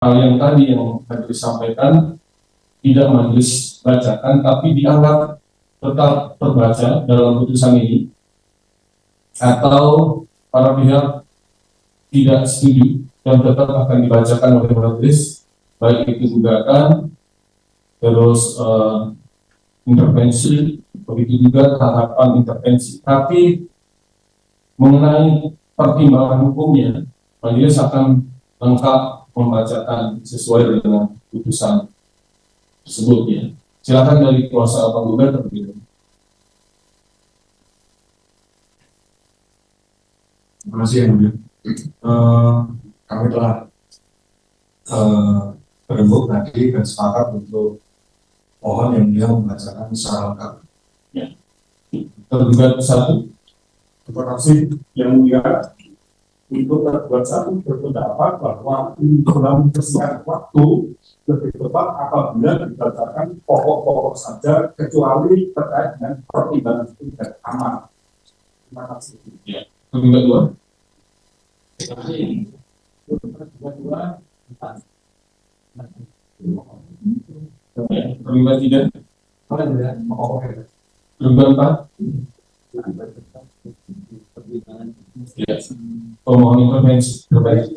hal yang tadi yang majelis sampaikan tidak majelis bacakan, tapi dianggap tetap terbaca dalam putusan ini, atau para pihak tidak setuju dan tetap akan dibacakan oleh majelis, baik itu gugatan, terus intervensi, begitu juga tahapan intervensi. Tapi mengenai pertimbangan hukumnya, majelis akan lengkap membacakan sesuai dengan putusan tersebut ya. Silakan dari kuasa penggugat terlebih dahulu. Terima kasih yang mulia. Kami telah berembuk tadi dan sepakat untuk mohon yang mulia membacakan secara lengkap. Ya. Tergugat satu. Terima kasih yang mulia. Untuk tergugat satu berpendapat bahwa dalam kesingkat waktu lebih tepat apabila dibacakan pokok-pokok saja kecuali terkait dengan pertimbangan tidak aman. Terima kasih. Ya. Tergugat dua. Terima kasih. Tergugat dua. Ya. Tergugat tiga. Tergugat empat. Ya. Pemohon intervensi terbaik.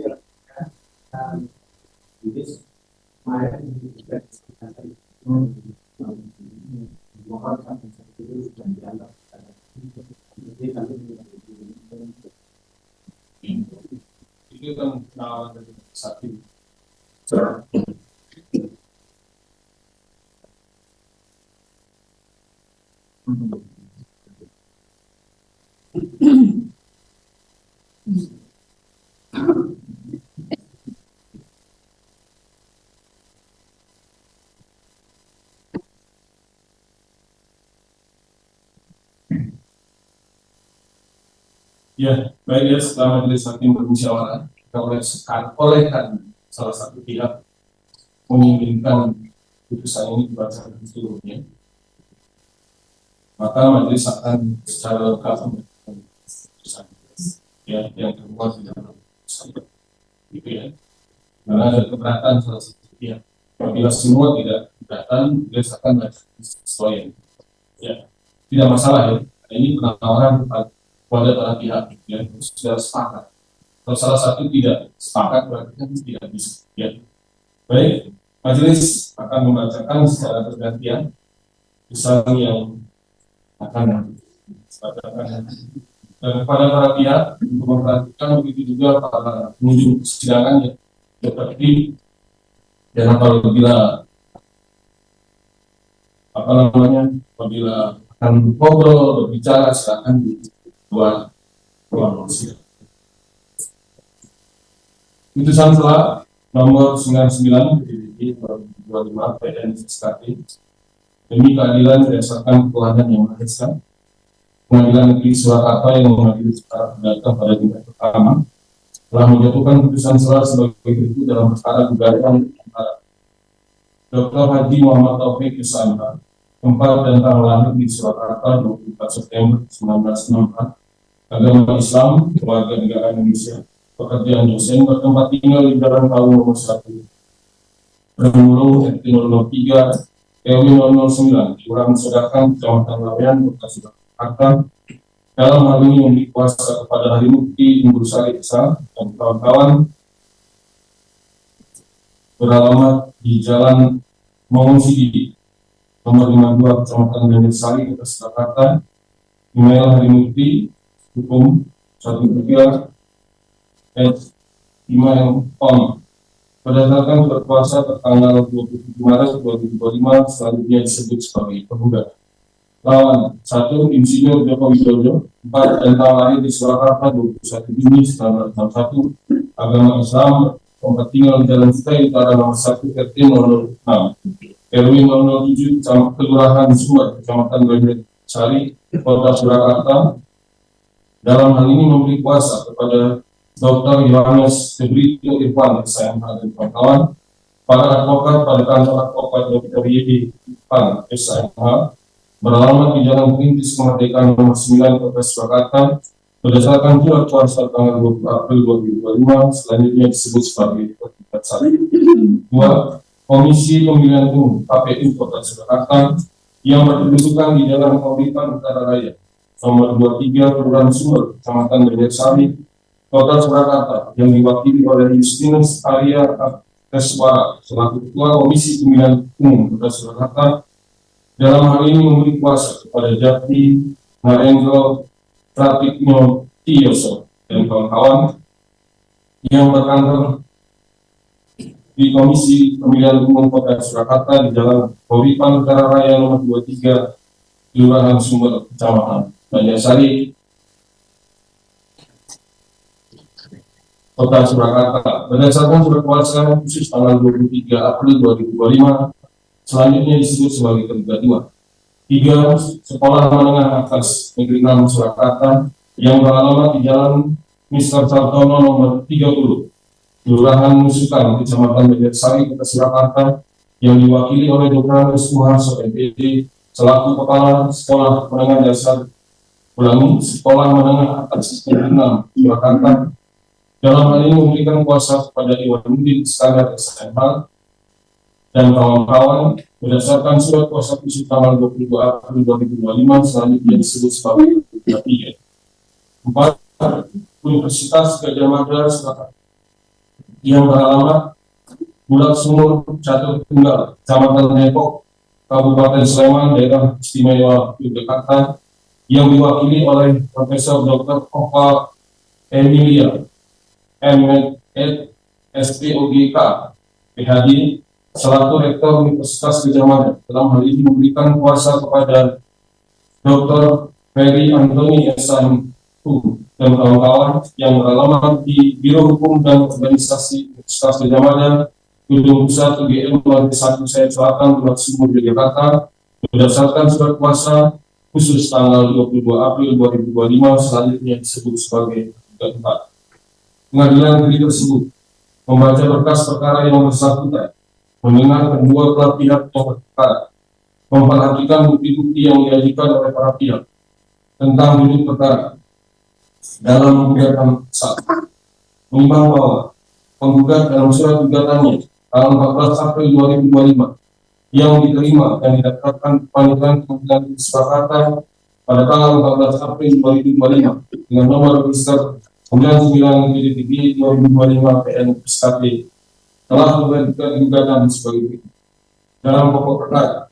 Itu kan kenalan dari satu. Ya, baik ya, setelah majelis hakim bermusyawarah, olehkan salah satu pihak menginginkan putusan ini dibacakan seluruhnya, maka majelis akan secara lengkap memberikan putusan ya yang termuat di dalam putusan itu ya, karena ada keberatan salah satu pihak. Apabila semua tidak keberatan, majelis akan bacakan sesuai ya, tidak masalah ya. Ini penawaran pada para pihak yang sudah sepakat. Kalau salah satu tidak sepakat berarti kan tidak bisa. Ya. Baik, majelis akan membacakan secara bergantian putusan yang akan dibacakan. Dan kepada para pihak untuk memperhatikan, begitu juga para pengunjung persidangan yang tertib, dan apabila apabila akan ngobrol berbicara silakan di luar ruang sidang. Putusan telah nomor 99 PDD 2025 PN SKT demi keadilan berdasarkan ketuhanan yang Maha Esa, Pengadilan Negeri Surakarta yang mengadili perkara perdata pada tingkat pertama telah menjatuhkan putusan selah sebagai berikut dalam perkara gugatan antara Dr. Haji Muhammad Taufik Yusandra, tempat dan tanggal lahir di Surakarta 24 September 1964, agama Islam, warga negara Indonesia, pekerjaan dosen, bertempat tinggal di Jalan Kawu nomor 1, Remulung, RT 003, RW 009, Kelurahan Sodakan, Kecamatan Lawean, Kota Surakarta, dalam hal ini memberi kuasa kepada Hari Mukti Ibu Sari Esa dan kawan-kawan beralamat di Jalan Mongonsidi, nomor 52, Kecamatan Banjar Sari, Kota Surakarta, email Hari Mukti, hukum 13@email.com berdasarkan surat kuasa tertanggal 27 Maret 2025 selanjutnya disebut sebagai penggugat. Lawan 1. Insinyur Joko Widodo, 4. dan tanggal lahir di Surakarta 21 Juni 1961, agama Islam, tempat tinggal di Jalan Sutai Utara nomor 1 RT 006 RW 007 Kelurahan Sumber, Kecamatan Banjar Sari, Kota Surakarta. Dalam hal ini memberi kuasa kepada Dr. Yohanes Tebrito Irfan, SMH dan kawan-kawan, para advokat pada kantor advokat Dr. Y.D. Irfan, SMH, beralamat di Jalan Perintis Kemerdekaan nomor 9 Kota Surakarta, Berdasarkan surat kuasa tanggal 20 April 2025, selanjutnya disebut sebagai tergugat 1. 2. Komisi Pemilihan Umum KPU Kota Surakarta yang berkedudukan di Jalan Kauripan Utara Raya, nomor 23, Kelurahan Sumber, Kecamatan Banjarsari, Kota Surakarta, yang diwakili oleh Justinus Arya Teswara selaku Ketua Komisi Pemilihan Umum Kota Surakarta, dalam hal ini memberi kuasa kepada Jati Narendra Pratikno Tiyoso dan kawan-kawan yang berkantor di Komisi Pemilihan Umum Kota Surakarta di Jalan Kauripan Utara Raya nomor 23, Kelurahan Sumber, Kecamatan Banjarsari, Kota Surakarta. Berdasarkan surat kuasa khusus tanggal 23 April 2025, selanjutnya disebut sebagai tergugat 2. 3. Sekolah Menengah Atas Negeri 6 Surakarta yang beralamat di Jalan Mr. Sartono nomor 30, Kelurahan Nusukan, Kecamatan Banjarsari, Kota Surakarta, yang diwakili oleh Dr. Suharso MPD selaku Kepala Sekolah Menengah Dasar Sekolah Menengah Atas Negeri 6 Surakarta, dalam hal ini memberikan kuasa kepada Iwan Mudin Standar SMH dan kawan-kawan berdasarkan surat kuasa khusus tanggal 22 April 2025, selanjutnya disebut sebagai tergugat 3. 4. Universitas Gadjah Mada Surakarta yang beralamat Bulak Sumur Catur Tunggal, Kecamatan Depok, Kabupaten Sleman, Daerah Istimewa Yogyakarta, yang diwakili oleh Profesor Dr. Ova Emilia M.Ed SPOGK PhD selaku Rektor Universitas Gadjah Mada, dalam hal ini memberikan kuasa kepada Dr. Ferry Anthony S.M. dan kawan-kawan yang beralamat di Biro Hukum dan Organisasi Universitas Gadjah Mada, Gedung Pusat UGM lantai 1 Sayat Selatan, Bulak Sumur, Yogyakarta, berdasarkan surat kuasa khusus tanggal 22 April 2025, selanjutnya disebut sebagai tergugat 4. Pengadilan negeri tersebut membaca berkas perkara yang bersangkutan, mendengar kedua belah pihak yang berperkara, memperhatikan bukti-bukti yang diajukan oleh para pihak tentang duduk perkara dalam gugatan 1. Menimbang bahwa penggugat dalam surat gugatannya tanggal 14 April 2025 yang diterima dan didaftarkan Pengadilan Pengadilan Surakarta pada tanggal 14 April 2025 dengan nomor register 99/2025 PN SKP telah memberikan gugatan sebagai berikut. Dalam pokok perkara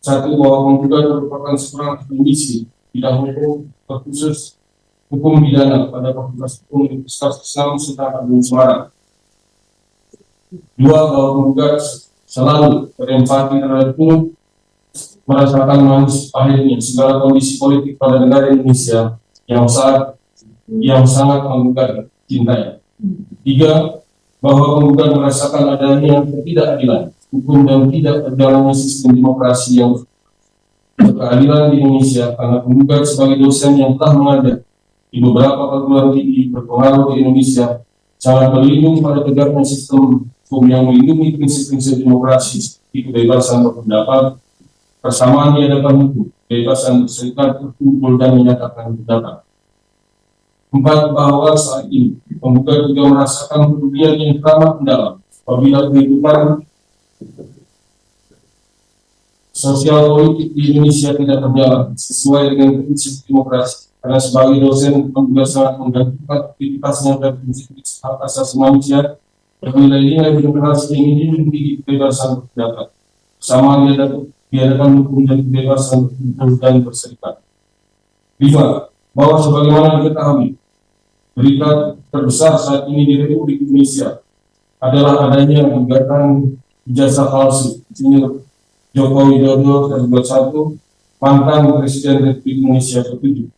1, bahwa penggugat merupakan seorang akademisi bidang hukum terkhusus hukum pidana pada Fakultas Hukum Universitas Islam Sultan Agung Semarang. 2, bahwa penggugat selalu berempati terhadap umum, merasakan manis pahitnya segala kondisi politik pada negara Indonesia yang sangat menggugat cintanya. 3, bahwa penggugat merasakan adanya ketidakadilan hukum dan tidak berjalannya sistem demokrasi yang berkeadilan di Indonesia karena penggugat sebagai dosen yang telah mengajar di beberapa perguruan tinggi berpengaruh di Indonesia sangat berlindung pada tegaknya sistem hukum yang melindungi prinsip-prinsip demokrasi seperti kebebasan berpendapat, persamaan di hadapan hukum, kebebasan berserikat, berkumpul dan menyatakan pendapat. 4, bahwa saat ini penggugat juga merasakan kerugian yang teramat mendalam apabila kehidupan sosial politik di Indonesia tidak berjalan sesuai dengan prinsip demokrasi. Karena sebagai dosen, penggugat sangat menggantungkan aktivitasnya dan prinsip-prinsip hak asasi manusia dan nilai-nilai demokrasi yang dilindungi kebebasan berpendapat, persamaan di hadapan hukum dan kebebasan berkumpul dan berserikat. 5, bahwa sebagaimana diketahui, berita terbesar saat ini di Republik Indonesia adalah adanya gugatan ijazah palsu Insinyur Joko Widodo tergugat 1, mantan Presiden Republik Indonesia ke-7.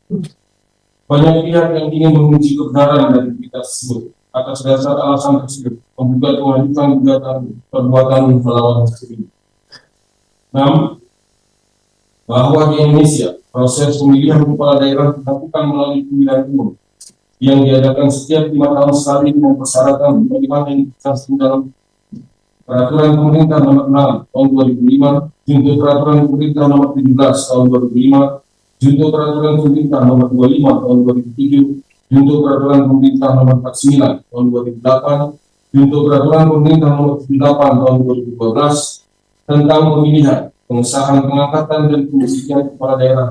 Banyak pihak yang ingin menguji kebenaran dari berita tersebut. Atas dasar alasan tersebut, penggugat mengajukan gugatan perbuatan melawan tersebut. 6, bahwa di Indonesia proses pemilihan kepala daerah dilakukan melalui pemilihan umum yang diadakan setiap 5 tahun sekali dengan persyaratan bagaimana yang dijelaskan dalam Peraturan Pemerintah Nomor 6 Tahun 2005, Junto Peraturan Pemerintah Nomor 17 Tahun 2005, Junto Peraturan Pemerintah Nomor 25 Tahun Junto Peraturan Pemerintah Nomor 49 Tahun 2008, Junto Peraturan Pemerintah Nomor 78 Tahun 2012 tentang pemilihan, pengesahan, pengangkatan dan pemberhentian kepala daerah,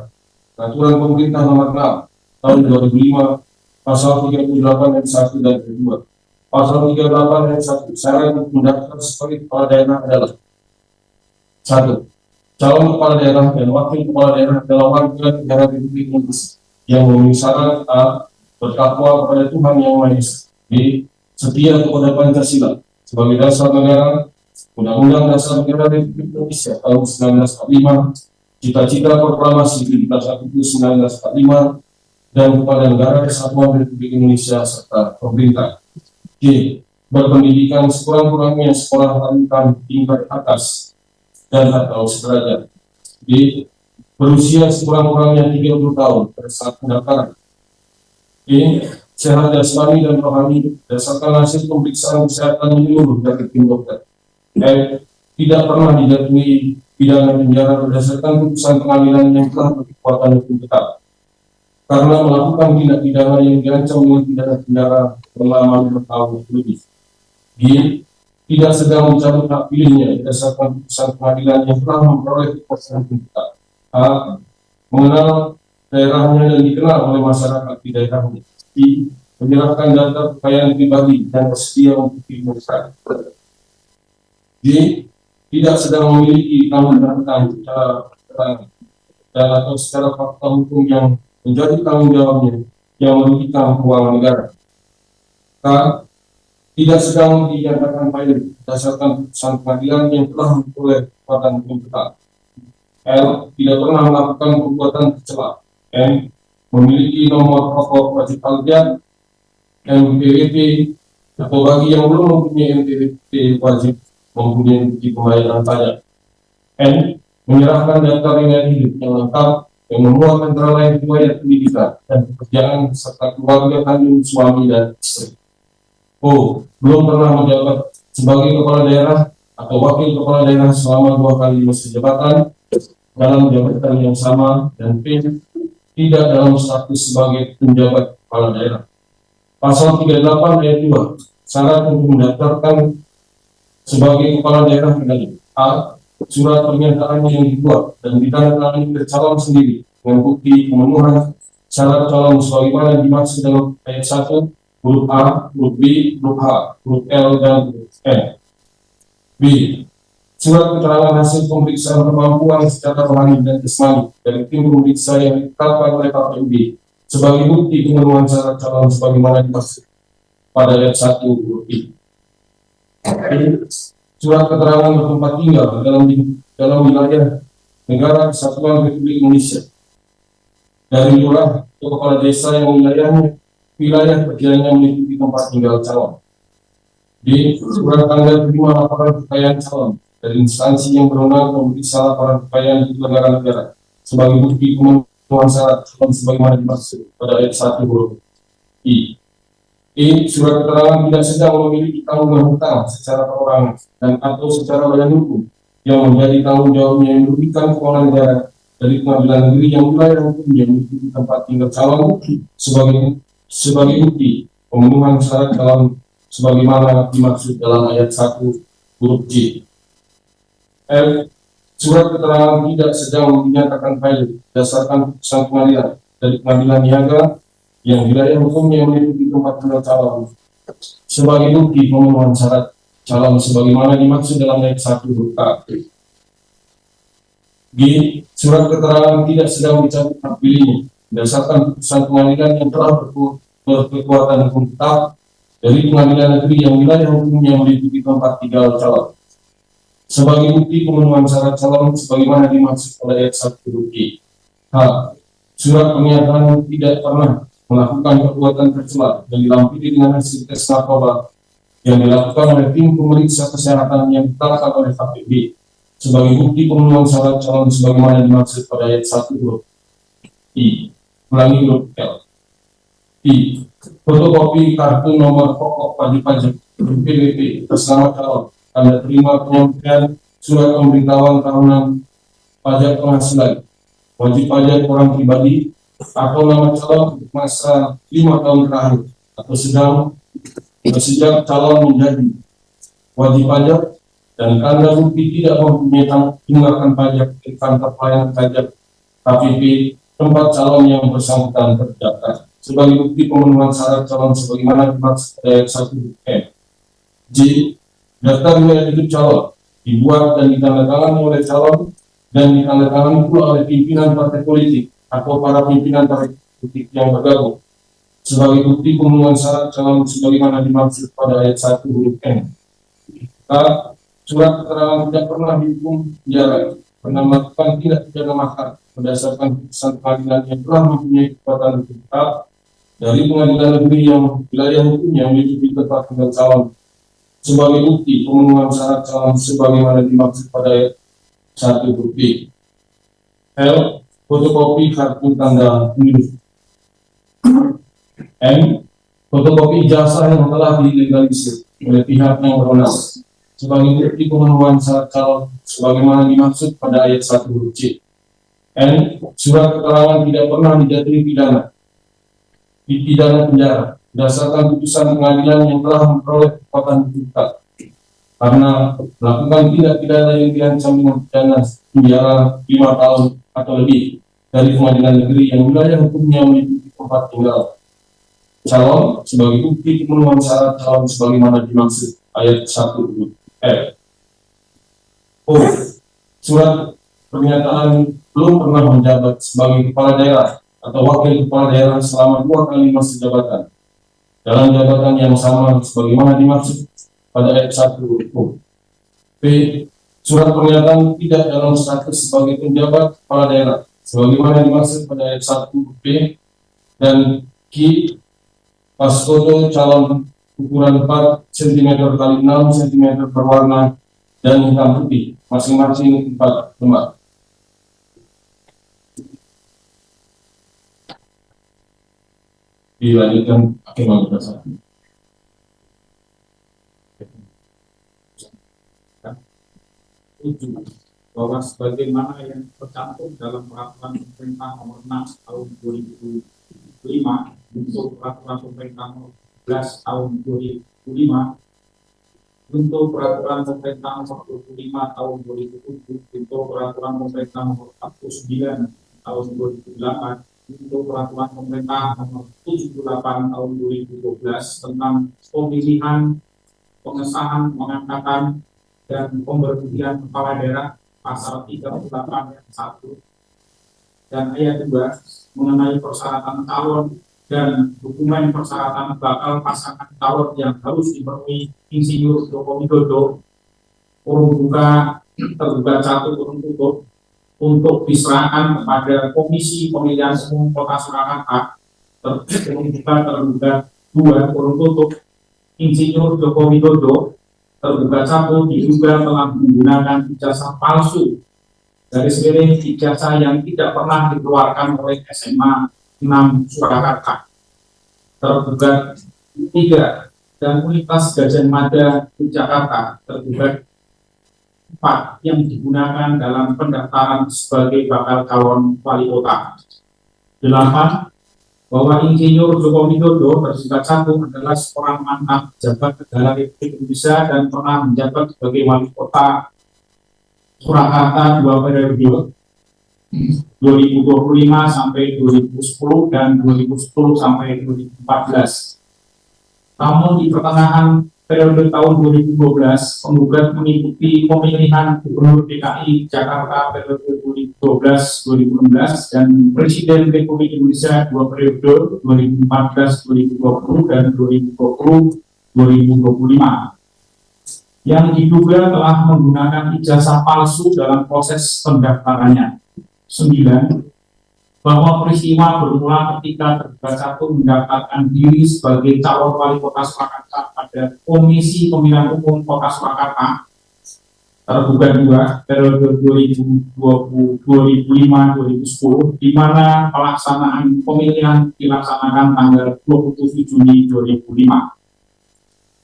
Peraturan Pemerintah Nomor 6 Tahun 2005, Pasal 38 ayat 1 dan 2. Pasal 38 ayat 1, syarat untuk mendaftar sebagai kepala daerah adalah: 1. Calon kepala daerah dan wakil kepala daerah adalah warga negara Republik Indonesia yang memenuhi syarat: A. Bertakwa kepada Tuhan Yang Maha Esa, B. Setia kepada Pancasila sebagai dasar negara, Undang-Undang Dasar Negara Republik Indonesia tahun 1945, cita-cita proklamasi 17 Agustus 1945, dan kepada negara kesatuan Republik Indonesia serta pemerintah. G. Berpendidikan sekurang-kurangnya sekolah lanjutan tingkat atas dan atau sederajat. D. Berusia sekurang-kurangnya 30 tahun pada saat pendaftaran. E. Sehat jasmani dan rohani berdasarkan hasil pemeriksaan kesehatan menyeluruh dari tim dokter. F. Tidak pernah dijatuhi pidana penjara berdasarkan putusan pengadilan yang telah berkekuatan hukum tetap karena melakukan tindak pidana yang diancam dengan pidana penjara selama 5 tahun lebih. G. Tidak sedang mencabut hak pilihnya berdasarkan putusan pengadilan yang telah memperoleh kekuasaan hukum tetap. A. Mengenal daerahnya dan dikenal oleh masyarakat di daerahnya. I. Menyerahkan data kekayaan pribadi dan bersedia untuk dimulihkan. J. Tidak sedang memiliki tanggung-tanggung secara terang dan atau secara fakta hukum yang menjadi tanggung jawabnya yang merugikan keuangan negara. K. Tidak sedang dinyatakan valid berdasarkan putusan pengadilan yang telah memperoleh kekuatan hukum tetap. L. Tidak pernah melakukan perbuatan tercela. M. Memiliki nomor pokok wajib pajak NPWP, atau bagi yang belum mempunyai NPWP wajib mempunyai bukti pembayaran pajak. N. Menyerahkan daftar riwayat hidup yang lengkap yang memuat antara lain riwayat pendidikan dan pekerjaan serta keluarga kandung suami dan istri. O. Belum pernah menjabat sebagai kepala daerah atau wakil kepala daerah selama 2 kali masa jabatan dalam jabatan yang sama. Dan P. Tidak dalam status sebagai penjabat kepala daerah. Pasal 38 ayat 2, syarat untuk mendaftarkan sebagai kepala daerah adalah: A. Surat pernyataan yang dibuat dan ditandatangani oleh calon sendiri dengan bukti pemenuhan syarat calon sebagaimana dimaksud dalam ayat 1, huruf A, huruf B, huruf H, huruf L, dan huruf N. B. Surat keterangan hasil pemeriksaan kemampuan secara rohani dan jasmani dari tim pemeriksa yang ditetapkan oleh KPUD sebagai bukti pemenuhan syarat calon sebagaimana dimaksud pada ayat 1 huruf I. Surat keterangan bertempat tinggal dalam wilayah negara kesatuan Republik Indonesia dari lurah atau kepala desa yang wilayah kerjanya meliputi tempat tinggal calon. D. Surat tanda terima laporan kekayaan calon dari instansi yang berwenang memeriksa laporan kekayaan di negara sebagai bukti pemenuhan syarat calon sebagaimana dimaksud pada ayat 1 huruf I. E. Surat keterangan tidak sedang memiliki tanggungan hutang secara perorangan dan atau secara badan hukum yang menjadi tanggung jawabnya yang merugikan keuangan negara dari pengadilan negeri yang wilayah hukumnya meliputi tempat tinggal calon sebagai bukti pemenuhan syarat calon sebagaimana dimaksud dalam ayat 1 huruf J. F. Surat keterangan tidak sedang dinyatakan valid berdasarkan putusan pengadilan dari pengadilan niaga yang wilayah hukumnya meliputi tempat tinggal calon sebagai bukti pemenuhan syarat calon sebagaimana dimaksud dalam ayat 1 huruf K. G. Surat keterangan tidak sedang dicabut hak pilihnya berdasarkan putusan pengadilan yang telah berkekuatan hukum tetap dari pengadilan negeri yang wilayah hukumnya meliputi tempat tinggal calon sebagai bukti pemenuhan syarat calon sebagaimana dimaksud pada ayat 1 huruf G. H. Surat pernyataan tidak pernah melakukan perbuatan tercela dan dilampiri dengan hasil tes narkoba yang dilakukan oleh tim pemeriksa kesehatan yang ditetapkan oleh KPUD sebagai bukti pemenuhan syarat calon sebagaimana dimaksud pada ayat 1 huruf I. Ulangi huruf L. I. Fotokopi kartu nomor pokok wajib pajak NPWP atas nama calon, tanda terima penyampaian surat pemberitahuan tahunan pajak penghasilan, wajib pajak orang pribadi, atau nama calon untuk masa 5 tahun terakhir atau sejak calon menjadi wajib pajak dan tanda bukti tidak mempunyai tunggakan pajak di kantor pelayanan pajak KPP tempat calon yang bersangkutan terdaftar sebagai bukti pemenuhan syarat calon sebagaimana dimaksud ayat 1 J. Daftar wilayah hidup calon dibuat dan ditandatangani oleh calon dan ditandatangani pula oleh pimpinan partai politik atau para pimpinan partai politik yang bergabung sebagai bukti pemenuhan syarat calon sebagaimana dimaksud pada ayat 1 huruf N. Surat keterangan tidak pernah dihukum penjara, pernah melakukan tindak pidana makar berdasarkan putusan pengadilan yang telah mempunyai kekuatan hukum tetap dari pengadilan negeri yang wilayah hukumnya meliputi tempat tinggal calon sebagai bukti pemenuhan syarat calon sebagaimana dimaksud pada ayat 1 huruf B. L. Fotokopi kartu tanda penduduk. M. Fotokopi ijazah yang telah dilegalisir oleh pihak yang berwenang sebagai bukti pemenuhan syarat calon sebagaimana dimaksud pada ayat 1 huruf C. N. Surat keterangan tidak pernah dijatuhi pidana penjara berdasarkan putusan pengadilan yang telah memperoleh kekuatan hukum tetap karena melakukan tindak pidana yang diancam dengan pidana penjara 5 tahun atau lebih dari pengadilan negeri yang wilayah hukumnya meliputi tempat tinggal calon sebagai bukti pemenuhan syarat calon sebagaimana dimaksud ayat 1 huruf F. O. Surat pernyataan belum pernah menjabat sebagai kepala daerah atau wakil kepala daerah selama 2 kali masa jabatan dalam jabatan yang sama sebagaimana dimaksud pada ayat 1 huruf O. P. Surat pernyataan tidak dalam status sebagai penjabat kepala daerah sebagaimana dimaksud pada ayat 1 huruf B. Dan Q. Paskodo calon ukuran 4 cm x 6 cm berwarna dan hitam putih, masing-masing 4 lembar. Dilanjutkan hakim anggota 1. Bahwa sebagaimana yang tercantum dalam peraturan pemerintah nomor 6 tahun 2005 untuk peraturan pemerintah nomor 11 tahun 2005 untuk peraturan pemerintah nomor 25 tahun 2007 untuk peraturan pemerintah nomor 49 tahun 2008 untuk peraturan pemerintah nomor 78 tahun 2012 tentang pemilihan, pengesahan, pengangkatan dan pemberhentian kepala daerah pasal 38 ayat 1 dan ayat 2 mengenai persyaratan calon dan dokumen persyaratan bakal pasangan calon yang harus dipenuhi Insinyur Joko Widodo urung buka tergugat 1 urung tutup untuk diserahkan kepada Komisi Pemilihan Umum Kota Surakarta urung buka tergugat 2 urung tutup Insinyur Joko Widodo tergugat 1 diduga telah menggunakan ijazah palsu garis miring ijazah yang tidak pernah dikeluarkan oleh SMA 6 Surakarta. Tergugat 3 dan Universitas Gadjah Mada Jakarta tergugat 4 yang digunakan dalam pendaftaran sebagai bakal calon wali kota. 8 bahwa Insinyur Joko Widodo tergugat 1 adalah seorang mantan pejabat negara Republik Indonesia dan pernah menjabat sebagai wali kota Surakarta 2 periode 2025 sampai 2010 dan 2010 sampai 2014. Namun di pertengahan periode tahun 2012, penggugat mengikuti pemilihan Gubernur DKI Jakarta periode 2012-2016 dan Presiden Republik Indonesia 2 periode 2014-2020 dan 2020-2025 yang diduga telah menggunakan ijazah palsu dalam proses pendaftarannya. 9. Bahwa peristiwa bermula ketika tergugat 1 mendaftarkan diri sebagai calon wali kota Surakarta pada Komisi Pemilihan Umum Kota Surakarta. Tergugat 2 periode 2005-2010 di mana pelaksanaan pemilihan dilaksanakan tanggal 27 Juni 2005.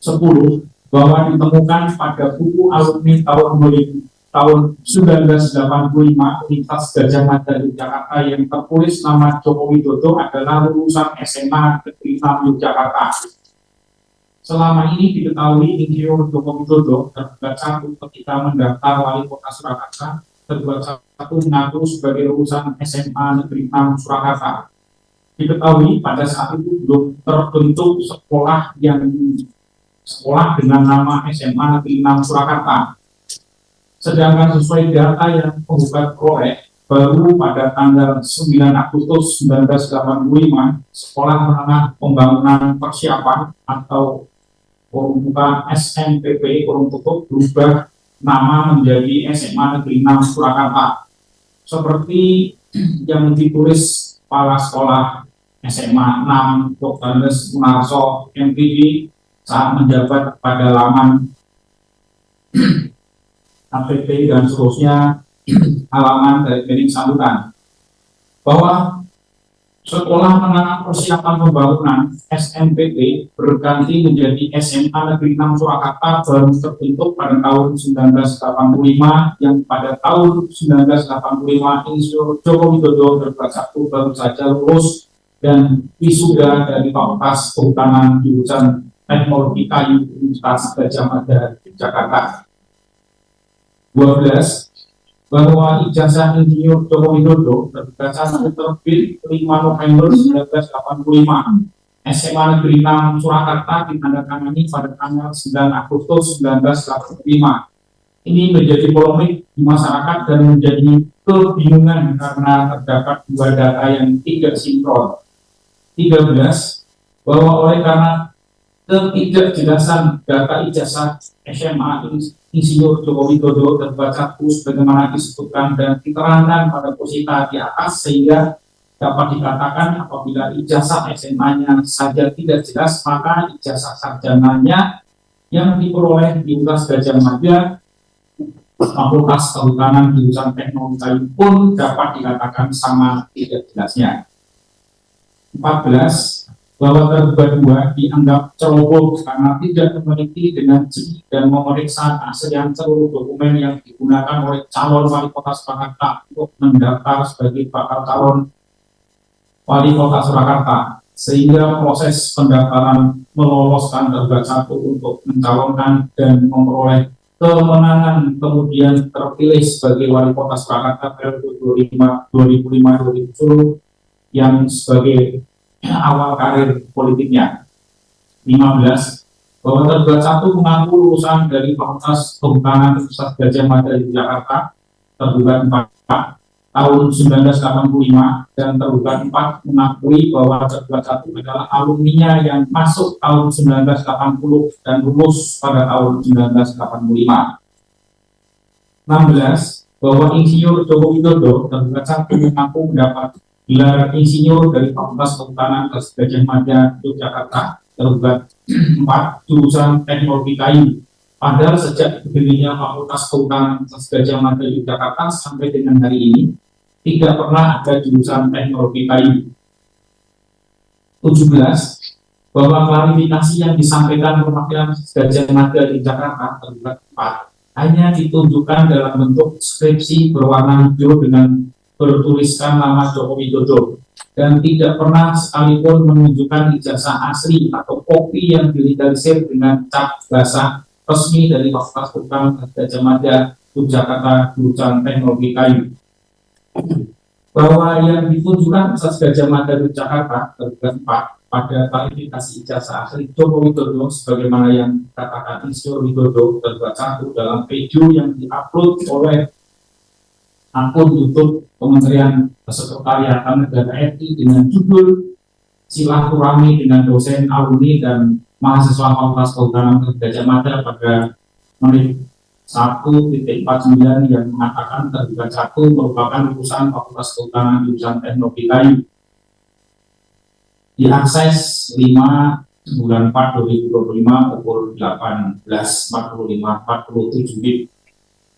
10. Bahwa ditemukan pada buku alumni tahun tahun 1985 Universitas Gadjah Mada Yogyakarta yang tertulis nama Joko Widodo adalah lulusan SMA Negeri 6 Yogyakarta. Selama ini diketahui Insinyur Joko Widodo tergugat satu ketika mendaftar wali kota Surakarta, tergugat satu mengaku sebagai lulusan SMA Negeri 6 Surakarta. Diketahui pada saat itu belum terbentuk sekolah dengan nama SMA Negeri 6 Surakarta. Sedangkan sesuai data yang penggugat peroleh, baru pada tanggal 9 Agustus 1985, Sekolah Menengah Pembangunan Persiapan atau Kurung SMPP kurung tutup berubah nama menjadi SMA Negeri 6 Surakarta. Seperti yang ditulis Kepala Sekolah SMA 6 Dr. Munarso MPD saat menjabat pada laman APP dan seterusnya halaman dari miring sambutan bahwa Sekolah Menengah Persiapan Pembangunan SMPP berganti menjadi SMA Negeri 6 Surakarta baru terbentuk pada tahun 1985 yang pada tahun 1985 Insinyur Joko Widodo tergugat satu baru saja lulus dan wisuda dari Fakultas Kehutanan jurusan Teknologi Kayu Universitas Gadjah Mada Jakarta. 12. Bahwa ijazah Insinyur Joko Widodo tergugat satu terbit 5 November 1985 SMA Negeri 6 Surakarta ditandatangani pada tanggal 9 Agustus 1985. Ini menjadi polemik di masyarakat dan menjadi kebingungan karena terdapat dua data yang tidak sinkron. 13. Bahwa oleh karena ketidakjelasan data ijazah SMA Insinyur Joko Widodo tergugat satu sebagaimana disebutkan dan diterangkan pada posita di atas, sehingga dapat dikatakan apabila ijazah SMA-nya saja tidak jelas, maka ijazah sarjananya yang diperoleh di Universitas Gadjah Mada Fakultas Kehutanan jurusan Teknologi Kayu pun dapat dikatakan sama tidak jelasnya. 14. Bahwa tergugat dua dianggap ceroboh karena tidak meneliti dengan jeli dan memeriksa keaslian seluruh dokumen yang digunakan oleh calon wali kota Surakarta untuk mendaftar sebagai bakal calon wali kota Surakarta, sehingga proses pendaftaran meloloskan tergugat satu untuk mencalonkan dan memperoleh kemenangan kemudian terpilih sebagai wali kota Surakarta periode 2005-2010 yang sebagai awal karir politiknya. 15. Bahwa tergugat satu mengaku lulusan dari Fakultas Kehutanan Universitas Gadjah Mada Yogyakarta, tergugat 4 tahun 1985, dan tergugat 4 mengakui bahwa tergugat satu adalah alumninya yang masuk tahun 1980 dan lulus pada tahun 1985. 16. Bahwa Insinyur Joko Widodo tergugat satu mengaku mendapat gelar insinyur dari Fakultas Kehutanan Gadjah Mada Yogyakarta, tergugat 4 jurusan Teknologi Kayu. Padahal sejak berdirinya Fakultas Kehutanan Gadjah Mada Yogyakarta sampai dengan hari ini tidak pernah ada jurusan Teknologi Kayu. 17. Bahwa klarifikasi yang disampaikan perwakilan Gadjah Mada Yogyakarta tergugat 4 hanya ditunjukkan dalam bentuk skripsi berwarna hijau dengan bertuliskan nama Joko Widodo dan tidak pernah sekalipun menunjukkan ijazah asli atau kopi yang dilegalisir dengan cap basah resmi dari Fakultas Kehutanan Gadjah Mada Yogyakarta jurusan Teknologi Kayu. Bahwa yang ditunjukkan Universitas Gadjah Mada Yogyakarta tergugat 4 pada klarifikasi ijazah asli Joko Widodo sebagaimana yang dikatakan Insinyur Widodo tergugat 1 dalam video yang diupload oleh akun YouTube Kementerian Sekretariatan Negara RI dengan judul Silaturahmi dengan dosen, alumni, dan mahasiswa Fakultas Kehutanan Gadjah Mada pada menit 1.49 yang mengatakan tergugat 1 merupakan lulusan Fakultas Kehutanan jurusan Teknologi Kayu. Diakses 5 bulan 4 2025 pukul 18.45-47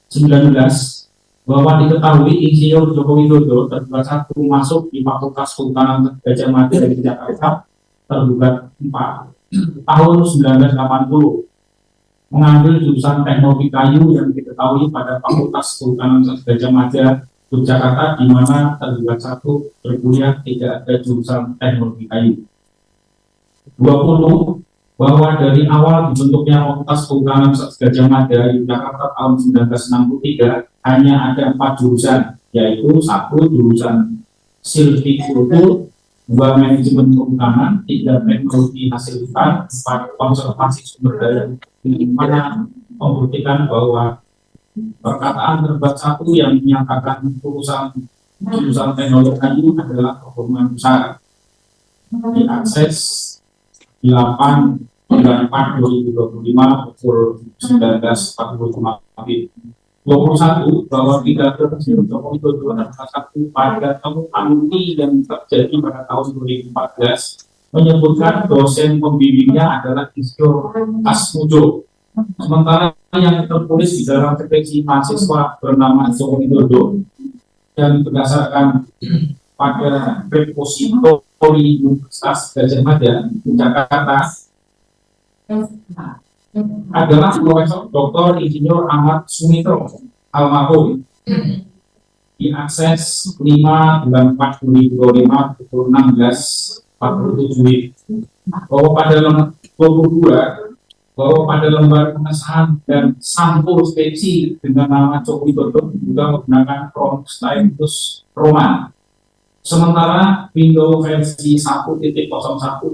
19. Bahwa diketahui Insinyur Joko Widodo tergugat 1 masuk di Fakultas Kehutanan Gadjah Mada di Jakarta tergugat 4 tahun 1980. mengambil jurusan teknologi kayu yang diketahui pada Fakultas Kehutanan Gajah Mada Yogyakarta, di mana tergugat 1 berkuliah tidak ada jurusan teknologi kayu. 20, bahwa dari awal dibentuknya Fakultas Kehutanan Gajah Mada Yogyakarta tahun 1963 hanya ada 4 jurusan, yaitu 1 jurusan silvikultur, 2 manajemen kehutanan, 3 teknologi hasil hutan, 4 konservasi sumber daya, di mana membuktikan bahwa perkataan tergugat 1 yang menyatakan jurusan teknologi kayu adalah kebohongan besar. Diakses 8 bulan 4 2025 pukul 19.45 WIB. 21, bahwa pidato Presiden Joko Widodo adalah 1 pada alumni yang terjadi pada tahun 2014 menyebutkan dosen pembimbingnya adalah Isyo Asmujo. Sementara yang tertulis di dalam skripsi mahasiswa bernama Joko Widodo dan berdasarkan pada repositori Universitas Gajah Mada Jakarta adalah Profesor Dr. Insinyur Ahmad Sumitro almarhum. Diakses 5 bulan 4 2025 pukul 16.47 bahwa pada lembar 22 bahwa pada lembar pengesahan dan sampul skripsi dengan nama Joko Widodo juga menggunakan font stylus Roman. Sementara Windows versi 1.01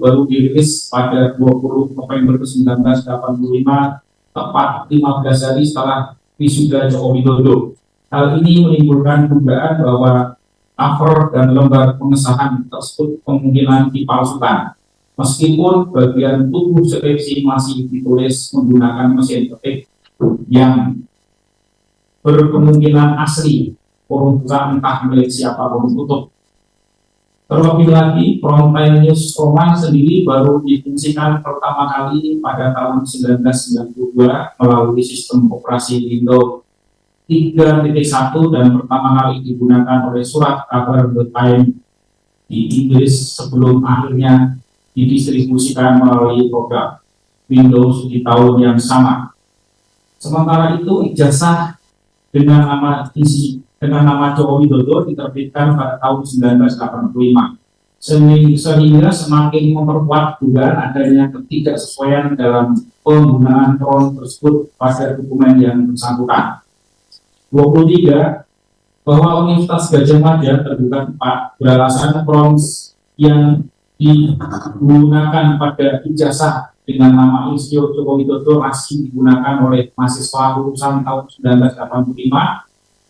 baru dirilis pada 20 November 1985, tepat 15 hari setelah wisuda Joko Widodo. Hal ini menimbulkan dugaan bahwa cover dan lembar pengesahan tersebut kemungkinan dipalsukan. Meskipun bagian tubuh skripsi masih ditulis menggunakan mesin ketik yang berkemungkinan asli, kurung buka entah milik siapa kurung tutup. Terlebih lagi, Frontalius Roman sendiri baru difungsikan pertama kali pada tahun 1992 melalui sistem operasi Windows 3.1 dan pertama kali digunakan oleh surat kabar The Times di Inggris sebelum akhirnya didistribusikan melalui program Windows di tahun yang sama. Sementara itu, ijazah dengan nama Joko Widodo diterbitkan pada tahun 1985, sehingga semakin memperkuat dugaan adanya ketidaksesuaian dalam penggunaan font tersebut pada dokumen yang bersangkutan. 23, bahwa Universitas Gajah Mada tergugat 4 beralasan font yang digunakan pada ijazah dengan nama Isyo Joko Widodo masih digunakan oleh mahasiswa lulusan tahun 1985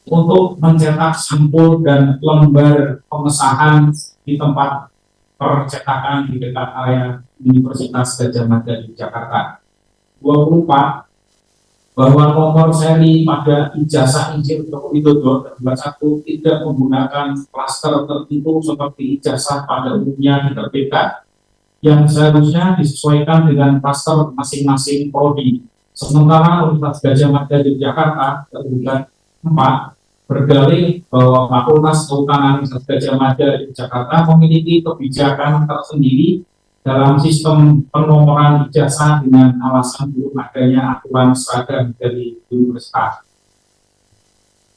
untuk mencetak sampul dan lembar pengesahan di tempat percetakan di dekat area Universitas Gajah Mada di Jakarta. 24, bahwa nomor seri pada ijazah Insinyur Joko Widodo tergugat 1 tidak menggunakan klaster tertentu seperti ijazah pada umumnya diterbitkan, yang seharusnya disesuaikan dengan klaster masing-masing prodi. Sementara Universitas Gajah Mada di Jakarta tergugat 4 berdalih bahwa Fakultas Kehutanan Gajah Mada di Jakarta memiliki kebijakan tersendiri dalam sistem penomoran ijazah dengan alasan belum adanya aturan seragam dari universitas.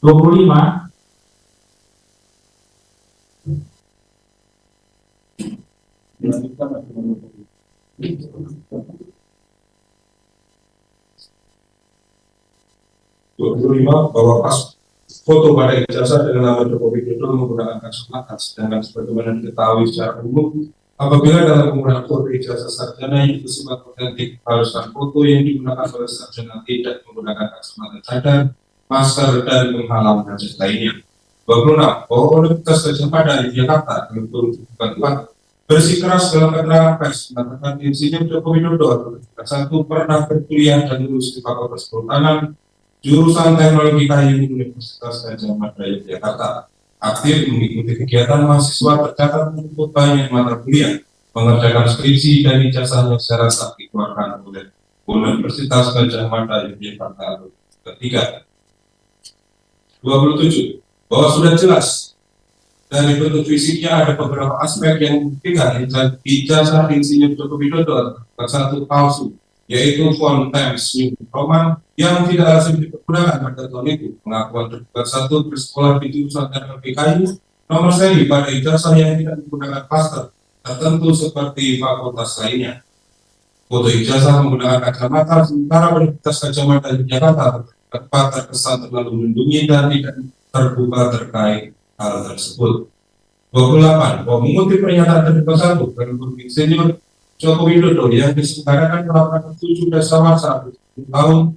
25, bahwa pas foto pada ijazah dengan nama Joko Widodo menggunakan kacamata, sedangkan sebagaimana diketahui secara umum, apabila dalam penggunaan foto ijazah sarjana yang bersifat otentik, haruskan foto yang digunakan oleh sarjana tidak menggunakan kacamata cadar, masker, dan penghalang wajah lainnya. 26, bahwa Universitas Gajah Mada di Jakarta dengan bukan bersikeras dalam keterangan pers mengatakan Insinyur Joko Widodo adalah 1 pernah berkuliah dan lulus di Fakultas Kehutanan jurusan Teknologi Kayu Universitas Gajah Mada Yogyakarta. Aktif mengikuti kegiatan mahasiswa, tercatat menyebut banyak mata kuliah, mengerjakan skripsi dan ijazahnya secara sah dikeluarkan oleh Universitas Gajah Mada Yogyakarta. Ketiga, 27, bahwa sudah jelas dari bentuk fisiknya ada beberapa aspek yang membuktikan ijazah Insinyur Joko Widodo adalah 1 palsu, yaitu font Times New Roman yang tidak lazim dipergunakan pada tahun itu. Pengakuan tergugat 1 bersekolah di jurusan LPKI nomor seri pada ijazah yang tidak menggunakan klaster tertentu seperti fakultas lainnya. Foto ijazah menggunakan kacamata, sementara Universitas Kacamata Yogyakarta terkesan terlalu melindungi dan tidak terbuka terkait hal tersebut. 28. Bahwa mengutip pernyataan tergugat 1 dari Insinyur Joko Widodo yang diselenggarakan pada 7 Dasar tahun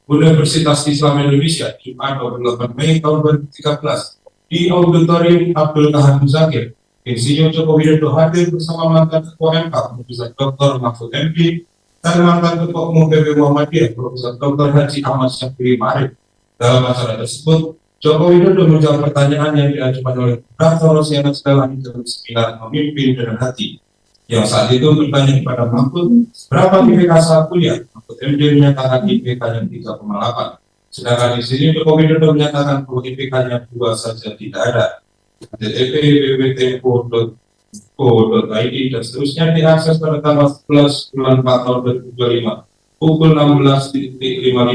Universitas Islam Indonesia Jumat 28 Mei tahun 2013 di Auditorium Abdul Kahar Muzakir. Insinyur Joko Widodo hadir bersama mantan Ketua MK, Profesor Dr. Mahfud MD, dan mantan Ketua Umum PP Muhammadiyah, Profesor Dr. Haji Ahmad Syafii Ma'arif. Dalam acara tersebut, Joko Widodo menjawab pertanyaan yang diajukan oleh Dr. Rosiana setelah menjalani seminar Memimpin dengan Hati, yang saat itu bertanya kepada Mahfud, berapa IPK saat kuliah? Mahfud MD menyatakan IPK-nya 3,8. Sedangkan di sini Joko Widodo menyatakan bahwa IPK-nya 2 saja tidak ada. http://www.tempo.id dan seterusnya diakses pada tanggal 11 bulan 4 tahun 2025 pukul 16.55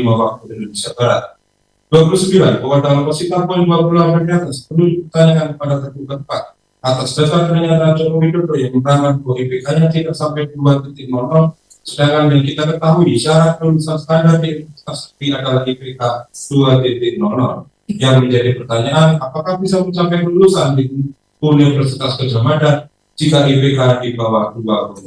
waktu Indonesia Barat. 29. Bahwa dalam posisi poin 28 di atas perlu ditanyakan kepada tergugat 4 atas dasar pernyataan Joko Widodo yang menerangkan bahwa IPK-nya tidak sampai 2.00, sedangkan yang kita ketahui syarat lulusan standar di Universitas adalah IPK 2.00. Yang menjadi pertanyaan, apakah bisa mencapai lulusan di Universitas Gadjah Mada jika IPK di bawah 2,0?